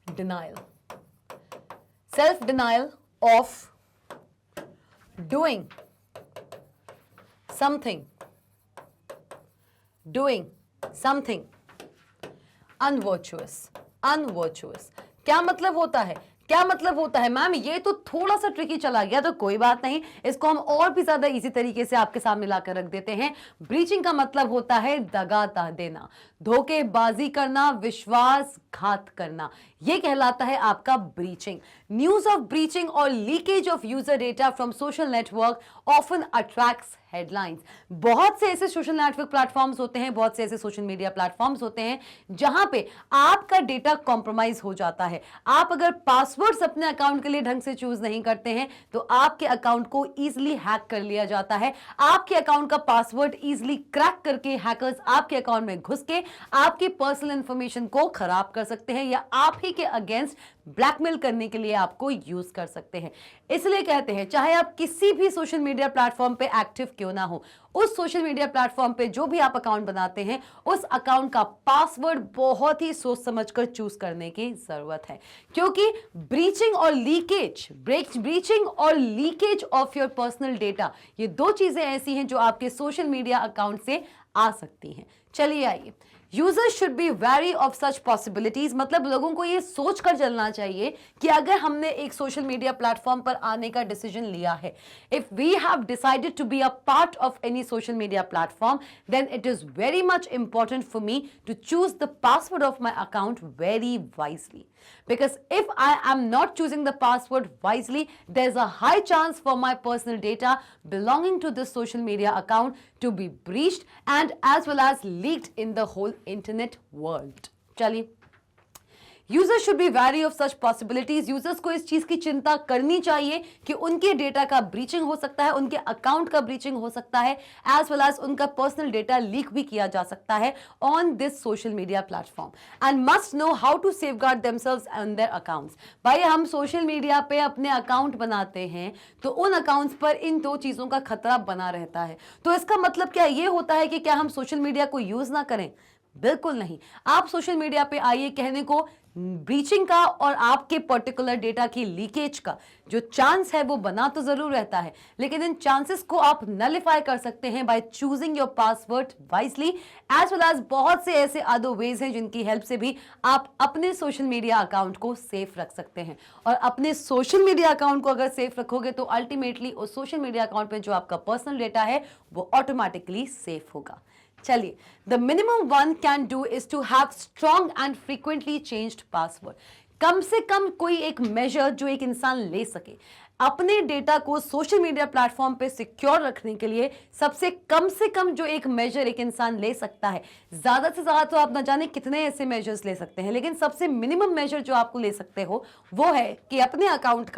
denial. Self denial of doing something unvirtuous. क्या मतलब होता है मैम? ये तो थोड़ा सा ट्रिकी चला गया, तो कोई बात नहीं, इसको हम और भी ज्यादा इजी तरीके से आपके सामने लाकर रख देते हैं। ब्रीचिंग का मतलब होता है दगा देना, धोखेबाजी करना, विश्वासघात करना, ये कहलाता है आपका ब्रीचिंग। न्यूज ऑफ ब्रीचिंग और leakage of user data from social network often attracts headlines. बहुत से ऐसे सोशल नेटवर्क प्लेटफॉर्म्स होते हैं, बहुत से ऐसे सोशल मीडिया प्लेटफॉर्म्स होते हैं जहां पे आपका डेटा कॉम्प्रोमाइज हो जाता है। आप अगर पासवर्ड्स अपने अकाउंट के लिए ढंग से चूज नहीं करते हैं तो आपके अकाउंट को इजीली हैक कर लिया जाता है। आपके अकाउंट का पासवर्ड इजीली क्रैक करके हैकर्स आपके अकाउंट में घुस के आपकी पर्सनल इंफॉर्मेशन को खराब कर सकते हैं या आप ही के अगेंस्ट ब्लैकमेल करने के लिए आपको यूज कर सकते हैं। इसलिए कहते हैं चाहे आप किसी भी सोशल मीडिया प्लेटफॉर्म पे एक्टिव क्यों ना हो, उस सोशल मीडिया प्लेटफॉर्म पे जो भी आप अकाउंट बनाते हैं उस अकाउंट का पासवर्ड बहुत ही सोच समझकर चूज करने की जरूरत है, क्योंकि ब्रीचिंग और leakage of your personal data, ये दो चीजें ऐसी हैं जो आपके सोशल मीडिया अकाउंट से आ सकती हैं। चलिए आइए, users should be very of such possibilities, मतलब लोगों को ये सोच कर चलना चाहिए कि अगर हमने एक सोशल मीडिया प्लेटफॉर्म पर आने का डिसीजन लिया है, if we have decided to be a part of any social media platform, then it is very much important for me to choose the password of my account very wisely. Because if I am not choosing the password wisely, there's a high chance for my personal data belonging to this social media account to be breached and as well as leaked in the whole internet world. चलिए, users should be very of such possibilities. Users को इस चीज की चिंता करनी चाहिए कि उनके डेटा का ब्रीचिंग हो सकता है, उनके अकाउंट का ब्रीचिंग हो सकता है, एज वेल एज उनका पर्सनल डेटा लीक भी किया जा सकता है on this social media platform, and must know how to safeguard themselves on their accounts. भाई हम सोशल मीडिया पे अपने अकाउंट बनाते हैं तो उन अकाउंट्स पर इन दो चीजों का खतरा बना रहता है। तो इसका मतलब क्या ये होता है कि क्या हम सोशल मीडिया को यूज ना करें? बिल्कुल नहीं। आप सोशल मीडिया पे आइए, कहने को ब्रीचिंग का और आपके पर्टिकुलर डेटा की लीकेज का जो चांस है वो बना तो जरूर रहता है, लेकिन इन चांसेस को आप नलिफाई कर सकते हैं by choosing your password wisely, as well as बहुत से ऐसे अदर वेज हैं जिनकी हेल्प से भी आप अपने सोशल मीडिया अकाउंट को सेफ रख सकते हैं। और अपने सोशल मीडिया अकाउंट को अगर सेफ रखोगे तो अल्टीमेटली उस सोशल मीडिया अकाउंट में जो आपका पर्सनल डेटा है वो ऑटोमेटिकली सेफ होगा। चलिए, the minimum one can do is to have strong and frequently changed password. कम से कम कोई एक मेजर जो एक इंसान ले सके अपने डेटा को सोशल मीडिया प्लेटफॉर्म पे सिक्योर रखने के लिए, सबसे कम से कम जो एक मेजर एक इंसान ले सकता है, ज्यादा से ज्यादा तो आप ना जाने कितने ऐसे मेजर्स ले सकते हैं, लेकिन सबसे मिनिमम मेजर जो आपको ले सकते हो वो है कि अपने अकाउंट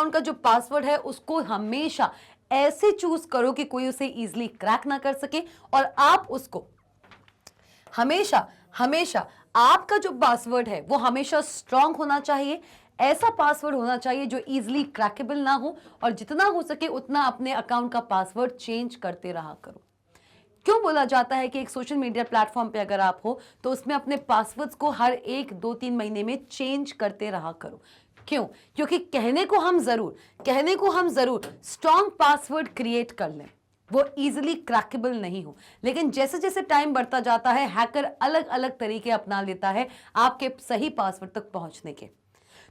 का जो पासवर्ड है उसको हमेशा ऐसे चूज करो कि कोई उसे इजीली क्रैक ना कर सके, और आप उसको हमेशा आपका जो पासवर्ड है वो हमेशा स्ट्रांग होना चाहिए। ऐसा पासवर्ड होना चाहिए जो इजीली क्रैकेबल ना हो, और जितना हो सके उतना अपने अकाउंट का पासवर्ड चेंज करते रहा करो। क्यों बोला जाता है कि एक सोशल मीडिया प्लेटफॉर्म पे अगर आप हो तो उसमें अपने पासवर्ड्स को हर 1-2-3 महीने में चेंज करते रहा करो। क्यों? क्योंकि कहने को हम जरूर स्ट्रॉन्ग पासवर्ड क्रिएट कर लें, वो इजीली क्रैकेबल नहीं हो, लेकिन जैसे जैसे टाइम बढ़ता जाता है हैकर अलग अलग तरीके अपना लेता है आपके सही पासवर्ड तक पहुंचने के।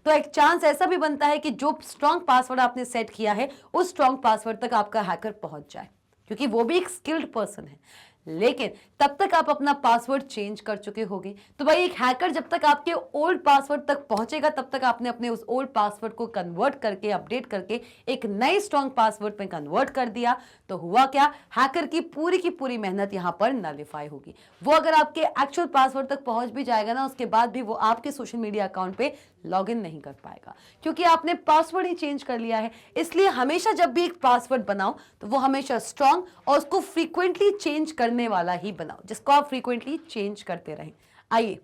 तो एक चांस ऐसा भी बनता है कि जो स्ट्रॉन्ग पासवर्ड आपने सेट किया है उस स्ट्रॉन्ग पासवर्ड तक आपका हैकर पहुंच जाए, क्योंकि वो भी एक स्किल्ड पर्सन है, लेकिन तब तक आप अपना पासवर्ड चेंज कर चुके होंगे। तो भाई एक हैकर जब तक आपके ओल्ड पासवर्ड तक पहुंचेगा तब तक आपने अपने उस ओल्ड पासवर्ड को कन्वर्ट करके, अपडेट करके एक नए स्ट्रॉन्ग पासवर्ड में कन्वर्ट कर दिया, तो हुआ क्या, हैकर की पूरी मेहनत यहां पर नलिफाई होगी। वो अगर आपके एक्चुअल पासवर्ड तक पहुंच भी जाएगा ना, उसके बाद भी वो आपके सोशल मीडिया अकाउंट पे लॉग इन नहीं कर पाएगा, क्योंकि आपने पासवर्ड ही चेंज कर लिया है। इसलिए हमेशा जब भी एक पासवर्ड बनाओ तो वो हमेशा स्ट्रॉन्ग और उसको फ्रीक्वेंटली चेंज करने वाला ही बनाओ, जिसको आप फ्रीक्वेंटली चेंज करते रहें। आइए,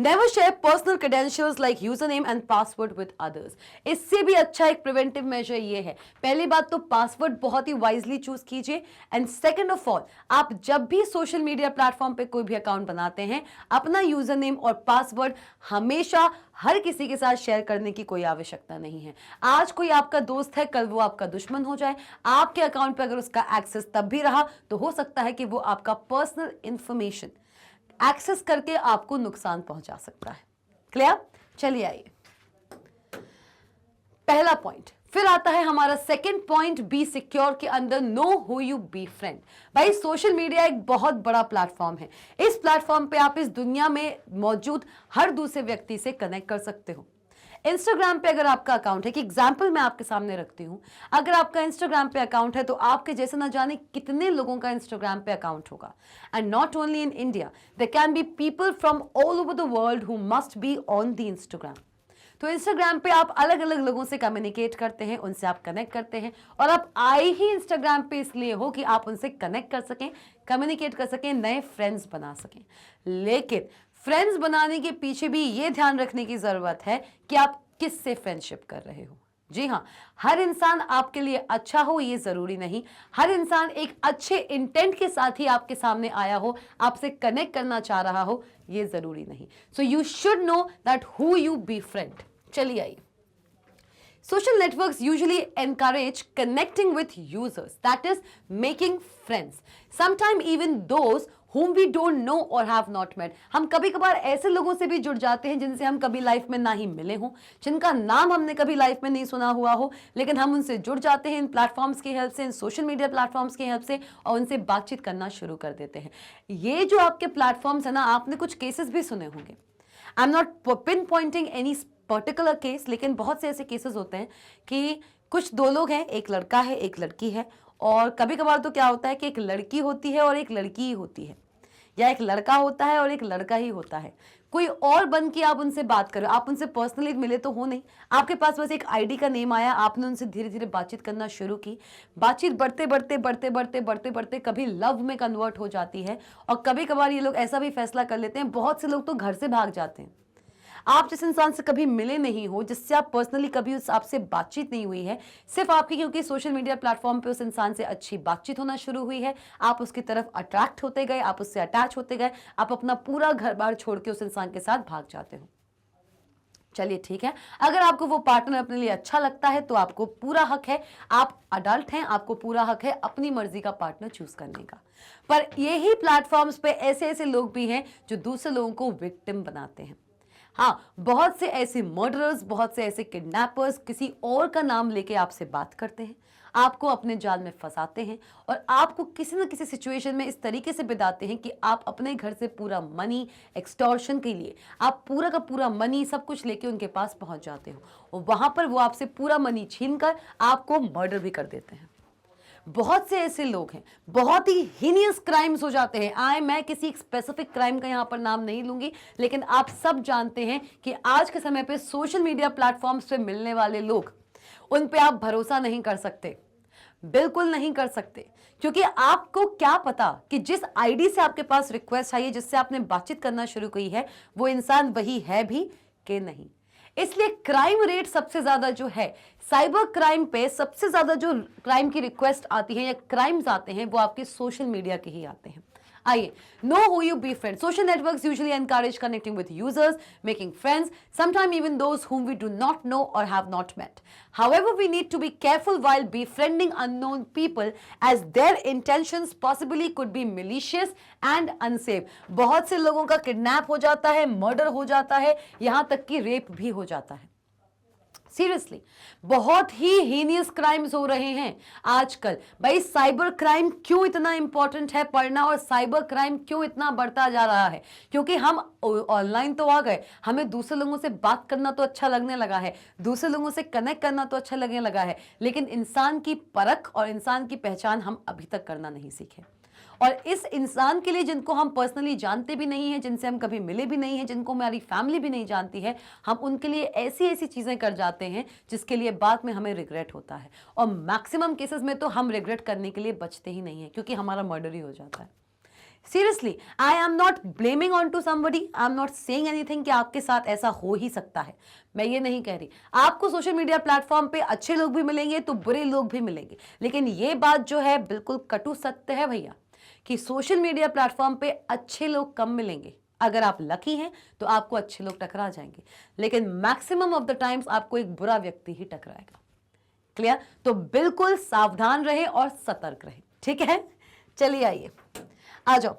never share personal credentials like user name and password with others. इससे भी अच्छा एक प्रिवेंटिव मेजर ये है, पहली बात तो पासवर्ड बहुत ही वाइजली चूज कीजिए, एंड सेकंड ऑफ ऑल, आप जब भी सोशल मीडिया प्लेटफॉर्म पे कोई भी अकाउंट बनाते हैं, अपना यूजर नेम और पासवर्ड हमेशा हर किसी के साथ शेयर करने की कोई आवश्यकता नहीं है। आज कोई आपका दोस्त है, कल वो आपका दुश्मन हो जाए। आपके अकाउंट पे अगर उसका एक्सेस तब भी रहा तो हो सकता है कि वो आपका पर्सनल इंफॉर्मेशन एक्सेस करके आपको नुकसान पहुंचा सकता है। क्लियर? चलिए आइए, पहला पॉइंट। फिर आता है हमारा सेकंड पॉइंट, बी सिक्योर के अंदर no who you be friend. भाई सोशल मीडिया एक बहुत बड़ा प्लेटफॉर्म है। इस प्लेटफॉर्म पे आप इस दुनिया में मौजूद हर दूसरे व्यक्ति से कनेक्ट कर सकते हो। इंस्टाग्राम पे अगर आपका अकाउंट है, कि एग्जाम्पल मैं आपके सामने रखती हूं, अगर आपका इंस्टाग्राम पे अकाउंट है तो आपके जैसे ना जाने कितने लोगों का इंस्टाग्राम पे अकाउंट होगा। And not only in India, there can be people from all over the world who must be on the Instagram. तो इंस्टाग्राम पे आप अलग अलग लोगों से कम्युनिकेट करते हैं, उनसे आप कनेक्ट करते हैं, और आप आए ही इंस्टाग्राम पे इसलिए हो कि आप उनसे कनेक्ट कर सकें, कम्युनिकेट कर सकें, नए फ्रेंड्स बना सकें। लेकिन फ्रेंड्स बनाने के पीछे भी ये ध्यान रखने की जरूरत है कि आप किससे फ्रेंडशिप कर रहे हो। जी हाँ, हर इंसान आपके लिए अच्छा हो ये जरूरी नहीं, हर इंसान एक अच्छे इंटेंट के साथ ही आपके सामने आया हो, आपसे कनेक्ट करना चाह रहा हो ये जरूरी नहीं। So you should know that who you be friend. चलिए आइए, social networks usually encourage connecting with users, that is making friends, sometimes even those whom we don't know or have not met। हम कभी कभार ऐसे लोगों से भी जुड़ जाते हैं जिनसे हम कभी लाइफ में ना ही मिले हों, जिनका नाम हमने कभी लाइफ में नहीं सुना हुआ हो, लेकिन हम उनसे जुड़ जाते हैं इन प्लेटफॉर्म्स की हेल्प से, इन सोशल मीडिया प्लेटफॉर्म्स की हेल्प से, और उनसे बातचीत करना शुरू कर देते हैं। ये जो आपके प्लेटफॉर्म्स है ना, आपने कुछ केसेस भी सुने होंगे। I am not pinpointing any particular case, लेकिन बहुत से ऐसे केसेस होते हैं कि कुछ दो लोग हैं, एक लड़का है एक लड़की है, और कभी कभार तो क्या होता है कि एक लड़की होती है और एक लड़की ही होती है, या एक लड़का होता है और एक लड़का ही होता है। कोई और बन के आप उनसे बात करो, आप उनसे पर्सनली मिले तो हो नहीं, आपके पास बस एक आईडी का नेम आया, आपने उनसे धीरे धीरे बातचीत करना शुरू की, बातचीत बढ़ते बढ़ते बढ़ते बढ़ते बढ़ते बढ़ते कभी लव में कन्वर्ट हो जाती है, और कभी कभार ये लोग ऐसा भी फैसला कर लेते हैं, बहुत से लोग तो घर से भाग जाते हैं। आप जिस इंसान से कभी मिले नहीं हो, जिससे आप पर्सनली कभी उस आपसे बातचीत नहीं हुई है, सिर्फ आपकी क्योंकि सोशल मीडिया प्लेटफॉर्म पे उस इंसान से अच्छी बातचीत होना शुरू हुई है, आप उसकी तरफ अट्रैक्ट होते गए, आप उससे अटैच होते गए, आप अपना पूरा घर बार छोड़ के उस इंसान के साथ भाग जाते हो। चलिए ठीक है, अगर आपको वो पार्टनर अपने लिए अच्छा लगता है तो आपको पूरा हक है, आप अडल्ट हैं, आपको पूरा हक है अपनी मर्जी का पार्टनर चूज करने का। पर यही प्लेटफॉर्म्स पे ऐसे ऐसे लोग भी हैं जो दूसरे लोगों को विक्टिम बनाते हैं। हाँ, बहुत से ऐसे मर्डरर्स, बहुत से ऐसे किडनैपर्स किसी और का नाम लेके आपसे बात करते हैं, आपको अपने जाल में फंसाते हैं, और आपको किसी न किसी सिचुएशन में इस तरीके से बिताते हैं कि आप अपने घर से पूरा मनी एक्सटॉर्शन के लिए आप पूरा का पूरा मनी सब कुछ लेके उनके पास पहुंच जाते हो, और वहां पर वो आपसे पूरा मनी छीन कर आपको मर्डर भी कर देते हैं। बहुत से ऐसे लोग हैं, बहुत ही हीनियस क्राइम्स हो जाते हैं। मैं किसी स्पेसिफिक क्राइम का यहां पर नाम नहीं लूंगी, लेकिन आप सब जानते हैं कि आज के समय पे सोशल मीडिया प्लेटफॉर्म्स पे मिलने वाले लोग, उन पे आप भरोसा नहीं कर सकते, बिल्कुल नहीं कर सकते, क्योंकि आपको क्या पता कि जिस आईडी से आपके पास रिक्वेस्ट आई है, जिससे आपने बातचीत करना शुरू की है, वो इंसान वही है भी कि नहीं। इसलिए क्राइम रेट सबसे ज्यादा जो है साइबर क्राइम पे, सबसे ज्यादा जो क्राइम की रिक्वेस्ट आती है या क्राइम्स आते हैं वो आपके सोशल मीडिया के ही आते हैं। आइए, no who you be friend. Social networks usually encourage connecting with users, making friends, sometimes even those whom we do not know or have not met. However, we need to be careful while befriending unknown people, as their intentions possibly could be malicious and unsafe. बहुत से लोगों का kidnap हो जाता है, murder हो जाता है, यहां तक कि रेप भी हो जाता है। सीरियसली, बहुत ही हीनियस क्राइम्स हो रहे हैं आजकल। भाई साइबर क्राइम क्यों इतना इंपॉर्टेंट है पढ़ना, और साइबर क्राइम क्यों इतना बढ़ता जा रहा है? क्योंकि हम ऑनलाइन तो आ गए, हमें दूसरे लोगों से बात करना तो अच्छा लगने लगा है, दूसरे लोगों से कनेक्ट करना तो अच्छा लगने लगा है, लेकिन इंसान की परख और इंसान की पहचान हम अभी तक करना नहीं सीखे। और इस इंसान के लिए, जिनको हम पर्सनली जानते भी नहीं हैं, जिनसे हम कभी मिले भी नहीं हैं, जिनको हमारी फैमिली भी नहीं जानती है, हम उनके लिए ऐसी ऐसी चीज़ें कर जाते हैं जिसके लिए बाद में हमें रिग्रेट होता है। और मैक्सिमम केसेस में तो हम रिग्रेट करने के लिए बचते ही नहीं हैं, क्योंकि हमारा मर्डर ही हो जाता है। Seriously, I am not blaming on to somebody, I am not saying anything कि आपके साथ ऐसा हो ही सकता है, मैं ये नहीं कह रही। आपको सोशल मीडिया प्लेटफॉर्म पे अच्छे लोग भी मिलेंगे तो बुरे लोग भी मिलेंगे, लेकिन ये बात जो है बिल्कुल कटु सत्य है भैया, कि सोशल मीडिया प्लेटफॉर्म पे अच्छे लोग कम मिलेंगे। अगर आप लकी हैं तो आपको अच्छे लोग टकरा जाएंगे, लेकिन मैक्सिमम ऑफ द टाइम्स आपको एक बुरा व्यक्ति ही टकराएगा। क्लियर? तो बिल्कुल सावधान रहे और सतर्क रहे, ठीक है? चलिए आइए, आ जाओ।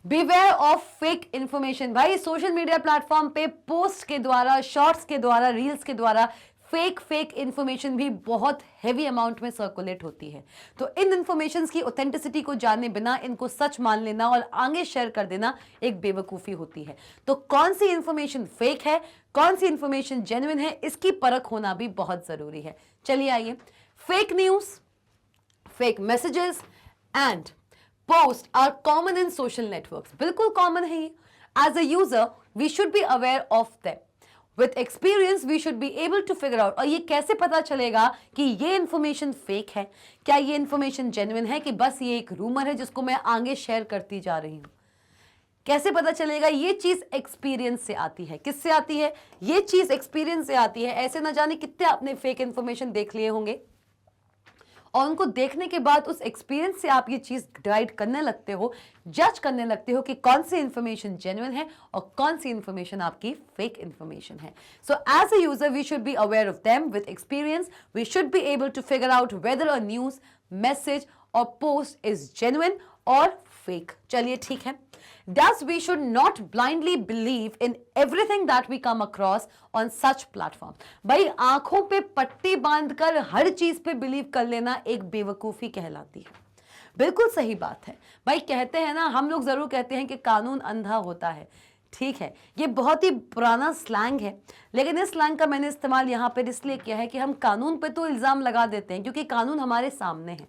Beware of fake information. भाई सोशल मीडिया प्लेटफॉर्म पे पोस्ट के द्वारा, शॉर्ट्स के द्वारा, रील्स के द्वारा फेक इंफॉर्मेशन भी बहुत हेवी अमाउंट में सर्कुलेट होती है। तो इन इंफॉर्मेशन की ऑथेंटिसिटी को जाने बिना इनको सच मान लेना और आगे शेयर कर देना एक बेवकूफ़ी होती है। तो कौन सी इंफॉर्मेशन फेक है, कौन सी इंफॉर्मेशन जेन्युइन है, इसकी परख होना भी बहुत ज़रूरी है। चलिए आइए। Fake news, fake messages and post are common in social networks. बिल्कुल कॉमन है ये। As a user we should be aware of them. With experience we should be able to figure out. और ये कैसे पता चलेगा कि ये इंफॉर्मेशन फेक है, क्या ये इंफॉर्मेशन जेन्युइन है, कि बस ये एक रूमर है जिसको मैं आगे शेयर करती जा रही हूं। कैसे पता चलेगा? ये चीज एक्सपीरियंस से आती है। किससे आती है? ये चीज एक्सपीरियंस से आती है। ऐसे ना जाने कितने आपने फेक इंफॉर्मेशन देख लिए होंगे और उनको देखने के बाद उस एक्सपीरियंस से आप ये चीज डिसाइड करने लगते हो, जज करने लगते हो कि कौन सी इंफॉर्मेशन जेन्युइन है और कौन सी इंफॉर्मेशन आपकी फेक इंफॉर्मेशन है। So as a user we should be aware of them. With experience we should be able to figure out whether a news, message और पोस्ट इज जेन्युइन और fake. चलिए ठीक है। Thus, we should not blindly believe in everything that we come across on such platform. भाई आंखों पे पट्टी बांधकर हर चीज पे बिलीव कर लेना एक बेवकूफी कहलाती है। बिल्कुल सही बात है भाई। कहते हैं ना, हम लोग जरूर कहते हैं कि कानून अंधा होता है। ठीक है, ये बहुत ही पुराना स्लैंग है, लेकिन इस स्लैंग का मैंने इस्तेमाल यहाँ पर इसलिए किया है कि हम कानून पे तो इल्जाम लगा देते हैं क्योंकि कानून हमारे सामने है,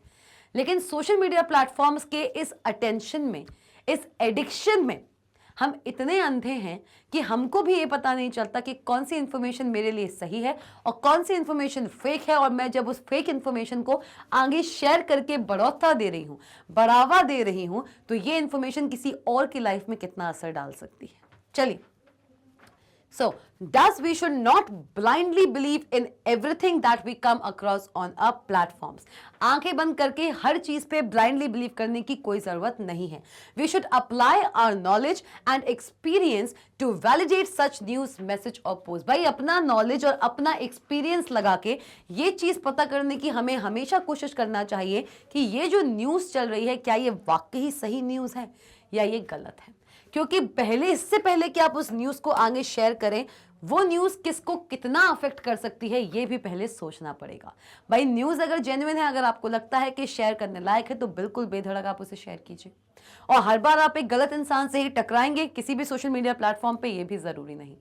लेकिन सोशल मीडिया प्लेटफॉर्म्स के इस अटेंशन में, इस एडिक्शन में हम इतने अंधे हैं कि हमको भी ये पता नहीं चलता कि कौन सी इंफॉर्मेशन मेरे लिए सही है और कौन सी इंफॉर्मेशन फेक है। और मैं जब उस फेक इंफॉर्मेशन को आगे शेयर करके बढ़ोतरा दे रही हूं, बढ़ावा दे रही हूं, तो ये इंफॉर्मेशन किसी और की लाइफ में कितना असर डाल सकती है। चलिए, so thus we should not blindly believe in everything that we come across on our platforms. आंखें बंद करके हर चीज पे blindly believe करने की कोई जरूरत नहीं है। We should apply our knowledge and experience to validate such news, message और post. भाई अपना नॉलेज और अपना एक्सपीरियंस लगा के ये चीज पता करने की हमें हमेशा कोशिश करना चाहिए कि ये जो न्यूज चल रही है क्या ये वाकई सही न्यूज है या ये गलत है। क्योंकि इससे पहले कि आप उस न्यूज को आगे शेयर करें, वो न्यूज किसको कितना अफेक्ट कर सकती है ये भी पहले सोचना पड़ेगा। भाई न्यूज अगर जेन्युइन है, अगर आपको लगता है कि शेयर करने लायक है, तो बिल्कुल बेधड़क आप उसे शेयर कीजिए। और हर बार आप एक गलत इंसान से ही टकराएंगे किसी भी सोशल मीडिया प्लेटफॉर्म पे, ये भी जरूरी नहीं।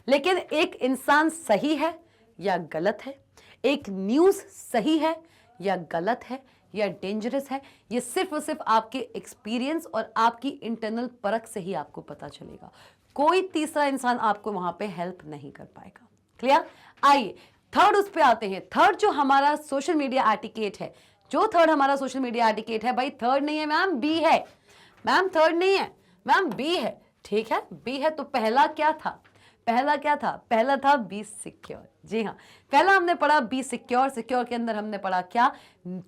लेकिन एक इंसान सही है या गलत है, एक न्यूज सही है या गलत है या डेंजरस है, ये सिर्फ और सिर्फ आपके एक्सपीरियंस और आपकी इंटरनल परख से ही आपको पता चलेगा। कोई तीसरा इंसान आपको वहां पे हेल्प नहीं कर पाएगा। क्लियर? आइए थर्ड उस पे आते हैं। थर्ड जो हमारा सोशल मीडिया एटिकेट है, भाई थर्ड नहीं है मैम, बी है। मैम थर्ड नहीं है मैम, बी है। ठीक है, बी है तो पहला क्या था? पहला था बी सिक्योर। जी हाँ, पहला हमने पढ़ा बी सिक्योर। सिक्योर के अंदर हमने पढ़ा क्या?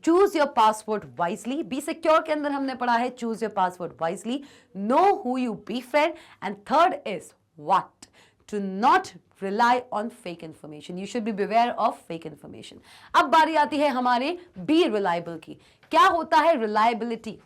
Choose your password wisely. Be secure के अंदर हमने पढ़ा है choose your password wisely, know who you befriend, and third is what? To not rely on fake information. You should be beware of fake information. अब बारी आती है हमारे बी रिलायबल की। क्या होता है रिलायबिलिटी?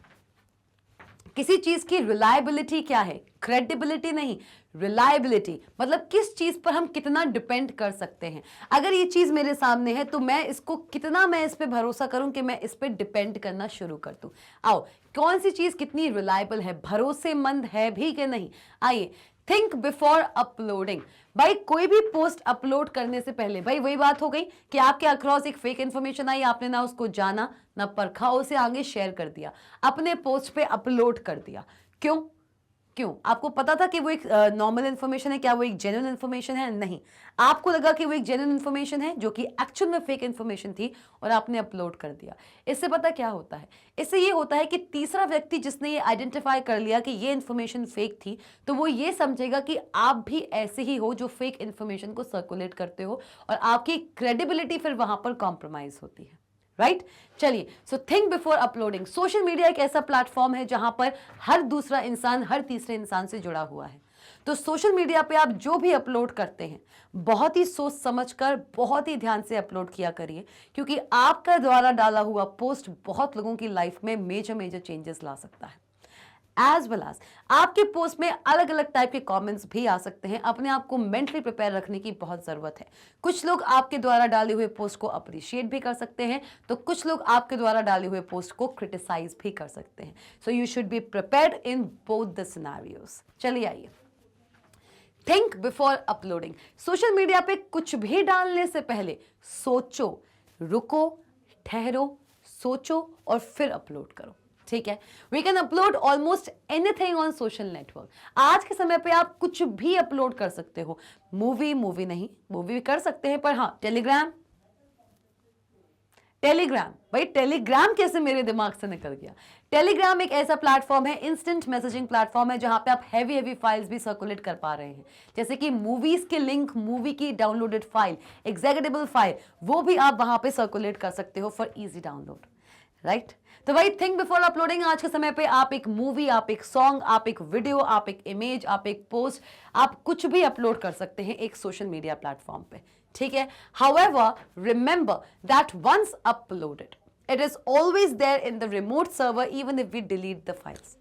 किसी चीज की रिलायबिलिटी क्या है? क्रेडिबिलिटी नहीं, रिलायबिलिटी मतलब किस चीज पर हम कितना डिपेंड कर सकते हैं। अगर ये चीज मेरे सामने है तो मैं इस पे भरोसा करूं कि मैं इस पे डिपेंड करना शुरू कर दूं। आओ, कौन सी चीज कितनी रिलायबल है, भरोसेमंद है भी कि नहीं। आइए, थिंक बिफोर अपलोडिंग। भाई कोई भी पोस्ट अपलोड करने से पहले, भाई वही बात हो गई कि आपके अक्रॉस एक फेक इंफॉर्मेशन आई, आपने ना उसको जाना ना परखा, उसे आगे शेयर कर दिया, अपने पोस्ट पे अपलोड कर दिया। क्यों? क्यों? आपको पता था कि वो एक नॉर्मल इन्फॉर्मेशन है, क्या वो एक जेन्युइन इन्फॉर्मेशन है? नहीं, आपको लगा कि वो एक जेन्युइन इन्फॉर्मेशन है जो कि एक्चुअल में फेक इन्फॉर्मेशन थी और आपने अपलोड कर दिया। इससे पता क्या होता है? इससे ये होता है कि तीसरा व्यक्ति जिसने ये आइडेंटिफाई कर लिया कि ये इन्फॉर्मेशन फेक थी, तो वो ये समझेगा कि आप भी ऐसे ही हो जो फेक इन्फॉर्मेशन को सर्कुलेट करते हो और आपकी क्रेडिबिलिटी फिर वहां पर कॉम्प्रोमाइज होती है। राइट चलिए, so think before uploading. Social media एक ऐसा प्लेटफॉर्म है जहां पर हर दूसरा इंसान हर तीसरे इंसान से जुड़ा हुआ है। तो सोशल मीडिया पे आप जो भी अपलोड करते हैं बहुत ही सोच समझकर, बहुत ही ध्यान से अपलोड किया करिए, क्योंकि आपका द्वारा डाला हुआ पोस्ट बहुत लोगों की लाइफ में मेजर चेंजेस ला सकता है। एज वेल एज आपके पोस्ट में अलग अलग टाइप के कमेंट्स भी आ सकते हैं। अपने आप को मेंटली प्रिपेयर रखने की बहुत जरूरत है। कुछ लोग आपके द्वारा डाले हुए पोस्ट को अप्रिशिएट भी कर सकते हैं, तो कुछ लोग आपके द्वारा डाले हुए पोस्ट को क्रिटिसाइज भी कर सकते हैं। So you should be prepared in both the scenarios. चलिए आइए, think before uploading. Social media पे कुछ भी डालने से पहले सोचो, रुको, ठहरो, सोचो और फिर अपलोड करो। ठीक है, we can upload almost anything on social network. आज के समय पे आप कुछ भी अपलोड कर सकते हो। मूवी नहीं, मूवी भी कर सकते हैं, पर हाँ टेलीग्राम भाई, टेलीग्राम कैसे मेरे दिमाग से निकल गया। टेलीग्राम एक ऐसा प्लेटफॉर्म है, इंस्टेंट मैसेजिंग प्लेटफॉर्म है, जहां पे आप हैवी फाइल्स भी सर्कुलेट कर पा रहे हैं, जैसे कि मूवीज के लिंक, मूवी की डाउनलोडेड फाइल, एग्जीक्यूटिबल फाइल, वो भी आप वहां पे सर्कुलेट कर सकते हो फॉर इजी डाउनलोड। राइट तो भाई थिंक बिफोर अपलोडिंग। आज के समय पे आप एक मूवी, आप एक सॉन्ग, आप एक वीडियो, आप एक इमेज, आप एक पोस्ट, आप कुछ भी अपलोड कर सकते हैं एक सोशल मीडिया प्लेटफॉर्म पे। ठीक है, however remember that once uploaded it is always there in the remote server even if we delete the files.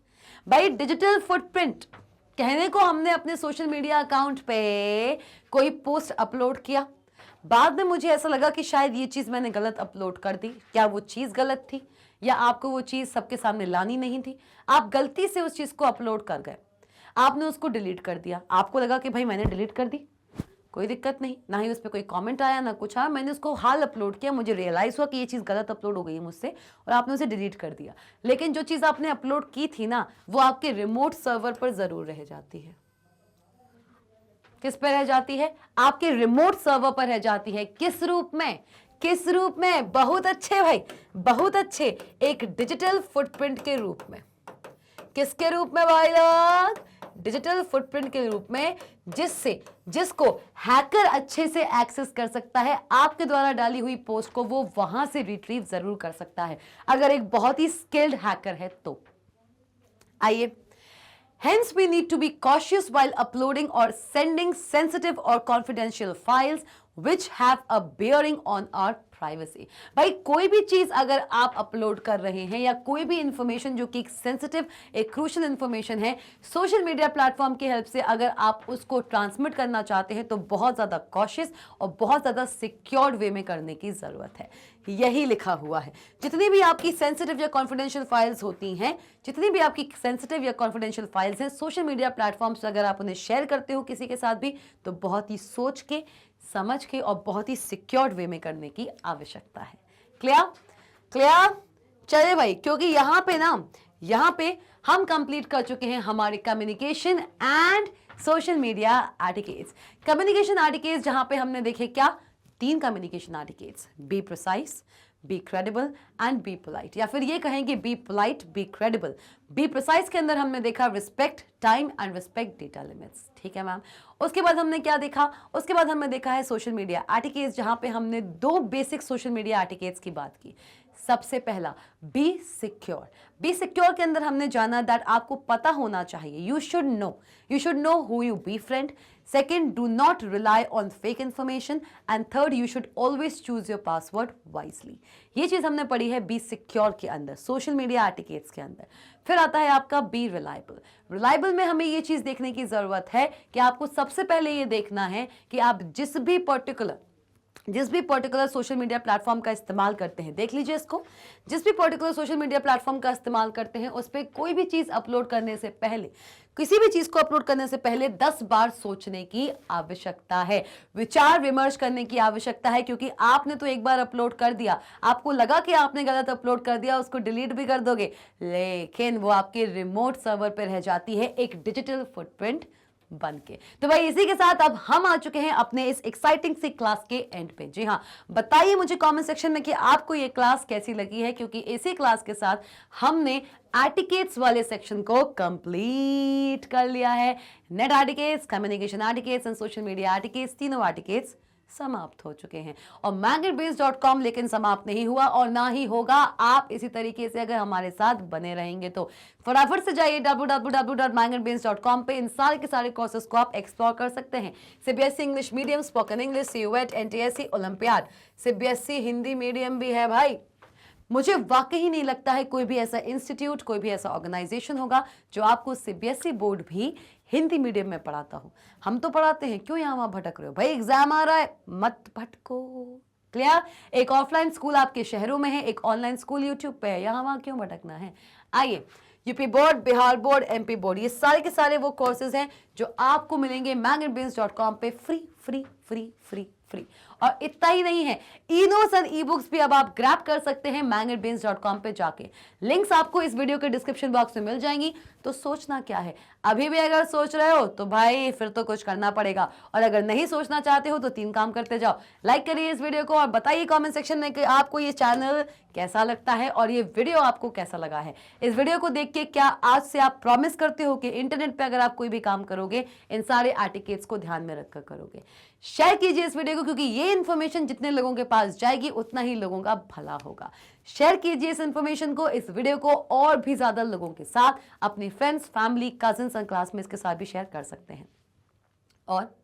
भाई डिजिटल फुटप्रिंट कहने को हमने अपने सोशल मीडिया अकाउंट पे कोई पोस्ट अपलोड किया, बाद में मुझे ऐसा लगा कि शायद ये चीज मैंने गलत अपलोड कर दी। क्या वो चीज गलत थी या आपको वो चीज सबके सामने लानी नहीं थी? आप गलती से उस चीज को अपलोड कर गए, आपने उसको डिलीट कर दिया। आपको लगा कि भाई मैंने डिलीट कर दी, कोई दिक्कत नहीं, ना ही उस पर कोई कमेंट आया ना कुछ आया, मैंने उसको हाल अपलोड किया, मुझे रियलाइज हुआ कि ये चीज़ गलत अपलोड हो गई है मुझसे और आपने उसे डिलीट कर दिया। लेकिन जो चीज़ आपने अपलोड की थी ना, वो आपके रिमोट सर्वर पर ज़रूर रह जाती है। किस पर रह जाती है? आपके रिमोट सर्वर पर रह जाती है। किस रूप में? किस रूप में? बहुत अच्छे भाई, बहुत अच्छे, एक डिजिटल फुटप्रिंट के रूप में। किसके रूप में भाई लोग? डिजिटल फुटप्रिंट के रूप में, जिसको हैकर अच्छे से एक्सेस कर सकता है। आपके द्वारा डाली हुई पोस्ट को वो वहां से रिट्रीव जरूर कर सकता है, अगर एक बहुत ही स्किल्ड हैकर है तो। आइए, hence we need to be cautious while uploading or sending sensitive or confidential files which have a bearing on our privacy. भाई कोई भी चीज अगर आप अपलोड कर रहे हैं या कोई भी इंफॉर्मेशन जो कि एक सेंसिटिव, एक क्रूशियल इंफॉर्मेशन है, सोशल मीडिया प्लेटफॉर्म की हेल्प से अगर आप उसको ट्रांसमिट करना चाहते हैं तो बहुत ज़्यादा कॉशियस और बहुत ज़्यादा सिक्योर्ड वे में करने की ज़रूरत है। यही लिखा हुआ है। जितनी भी आपकी सेंसिटिव या कॉन्फिडेंशियल फाइल्स होती हैं, जितनी भी आपकी सेंसिटिव या कॉन्फिडेंशियल फाइल्स हैं, सोशल मीडिया प्लेटफॉर्म्स पर अगर आप उन्हें शेयर करते हो किसी के साथ भी, तो बहुत ही सोच के, समझ के और बहुत ही सिक्योर्ड वे में करने की आवश्यकता है। क्लियर? चलिए भाई, क्योंकि यहाँ पे हम कंप्लीट कर चुके हैं हमारे communication and social media etiquettes. Communication etiquettes जहां पे हमने देखे क्या? 3 communication etiquettes: be precise, be credible and be polite, या फिर ये कहेंगे be polite, be credible. Be precise के अंदर हमने देखा respect time and respect data limits. ठीक है मैम। उसके बाद हमने क्या देखा? उसके बाद हमने देखा है सोशल मीडिया एटिकेट्स, जहां पे हमने 2 बेसिक सोशल मीडिया एटिकेट्स की बात की। सबसे पहला बी सिक्योर। बी सिक्योर के अंदर हमने जाना दैट आपको पता होना चाहिए, you should know who you be friend. Second, do not rely on fake information and third, you should always choose your password wisely. ये चीज हमने पढ़ी है बी सिक्योर के अंदर, सोशल मीडिया एटिकेट्स के अंदर। फिर आता है आपका बी रिलायबल। रिलायबल में हमें ये चीज देखने की जरूरत है कि आपको सबसे पहले ये देखना है कि आप जिस भी पर्टिकुलर जिस भी पर्टिकुलर सोशल मीडिया प्लेटफॉर्म का इस्तेमाल करते हैं, देख लीजिए इसको, जिस भी पर्टिकुलर सोशल मीडिया प्लेटफॉर्म का इस्तेमाल करते हैं उस पर कोई भी चीज अपलोड करने से पहले, किसी भी चीज को अपलोड करने से पहले 10 बार सोचने की आवश्यकता है, विचार विमर्श करने की आवश्यकता है। क्योंकि आपने तो एक बार अपलोड कर दिया, आपको लगा कि आपने गलत अपलोड कर दिया, उसको डिलीट भी कर दोगे, लेकिन वो आपके रिमोट सर्वर पर रह जाती है एक डिजिटल फुटप्रिंट बन के। तो भाई इसी के साथ अब हम आ चुके हैं अपने इस एक्साइटिंग सी क्लास के एंड पे। जी हाँ, बताइए मुझे कमेंट सेक्शन में कि आपको ये क्लास कैसी लगी है, क्योंकि इसी क्लास के साथ हमने एटिकेट्स वाले सेक्शन को कंप्लीट कर लिया है। Net etiquettes, communication etiquettes and social media etiquettes, तीनों एटिकेट्स समाप्त हो चुके हैं। और magnetbase.com लेकिन समाप्त नहीं हुआ और ना ही होगा। आप इसी तरीके से अगर हमारे साथ बने रहेंगे तो फटाफट से जाइए www.magnetbase.com पे, इन सारे के सारे कोर्सेज को आप एक्सप्लोर कर सकते हैं। CBSE English medium, spoken English, CUET, NTSC, Olympiad, CBSE Hindi medium भी है भाई। मुझे वाकई नहीं लगता है कोई भी ऐसा इंस्टीट्यूट, कोई भी ऐसा ऑर्गेनाइजेशन होगा जो आपको सीबीएसई बोर्ड भी हिंदी मीडियम में पढ़ाता हो। हम तो पढ़ाते हैं, क्यों यहाँ वहां भटक रहे हो भाई? एग्जाम आ रहा है, मत भटको। क्लियर? एक ऑफलाइन स्कूल आपके शहरों में है, एक ऑनलाइन स्कूल यूट्यूब पे है, यहाँ वहां क्यों भटकना है? आइए, UP board, Bihar board, MP board, ये सारे के सारे वो कोर्सेज हैं जो आपको मिलेंगे magnetbase.com पे free free free free free. और इतना ही नहीं है, e notes and e books भी अब आप ग्रैब कर सकते हैं magnetbase.com पे जाके। लिंक्स आपको इस वीडियो के डिस्क्रिप्शन बॉक्स में मिल जाएंगी। तो सोचना क्या है, अभी भी अगर सोच रहे हो तो भाई फिर तो कुछ करना पड़ेगा, और अगर नहीं सोचना चाहते हो तो 3 काम करते जाओ। लाइक करिए इस वीडियो को और बताइए कमेंट सेक्शन में कि आपको ये चैनल कैसा लगता है और ये वीडियो आपको कैसा लगा है। इस वीडियो को देख के क्या आज से आप प्रॉमिस करते हो कि इंटरनेट पे अगर आप कोई भी काम करोगे इन सारे एटिकेट्स को ध्यान में रखकर करोगे? शेयर कीजिए इस वीडियो को, क्योंकि ये इन्फॉर्मेशन जितने लोगों के पास जाएगी उतना ही लोगों का भला होगा। शेयर कीजिए इस इन्फॉर्मेशन को, इस वीडियो को और भी ज्यादा लोगों के साथ, अपने फ्रेंड्स, फैमिली, कजिन्स और क्लासमेट्स के साथ भी शेयर कर सकते हैं। और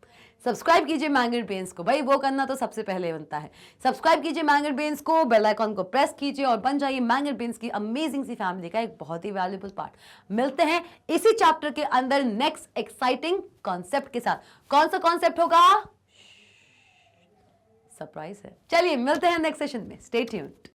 सब्सक्राइब कीजिए मैग्नेट ब्रेन्स को, भाई वो करना तो सबसे पहले बनता है। सब्सक्राइब कीजिए मैग्नेट ब्रेन्स को, बेल आइकॉन को प्रेस कीजिए और बन जाइए मैग्नेट ब्रेन्स की अमेजिंग सी फैमिली का एक बहुत ही वैल्यूएबल पार्ट। मिलते हैं इसी चैप्टर के अंदर नेक्स्ट एक्साइटिंग कॉन्सेप्ट के साथ। कौन सा कॉन्सेप्ट होगा? सरप्राइज है। चलिए मिलते हैं नेक्स्ट सेशन में, स्टे ट्यून्ड।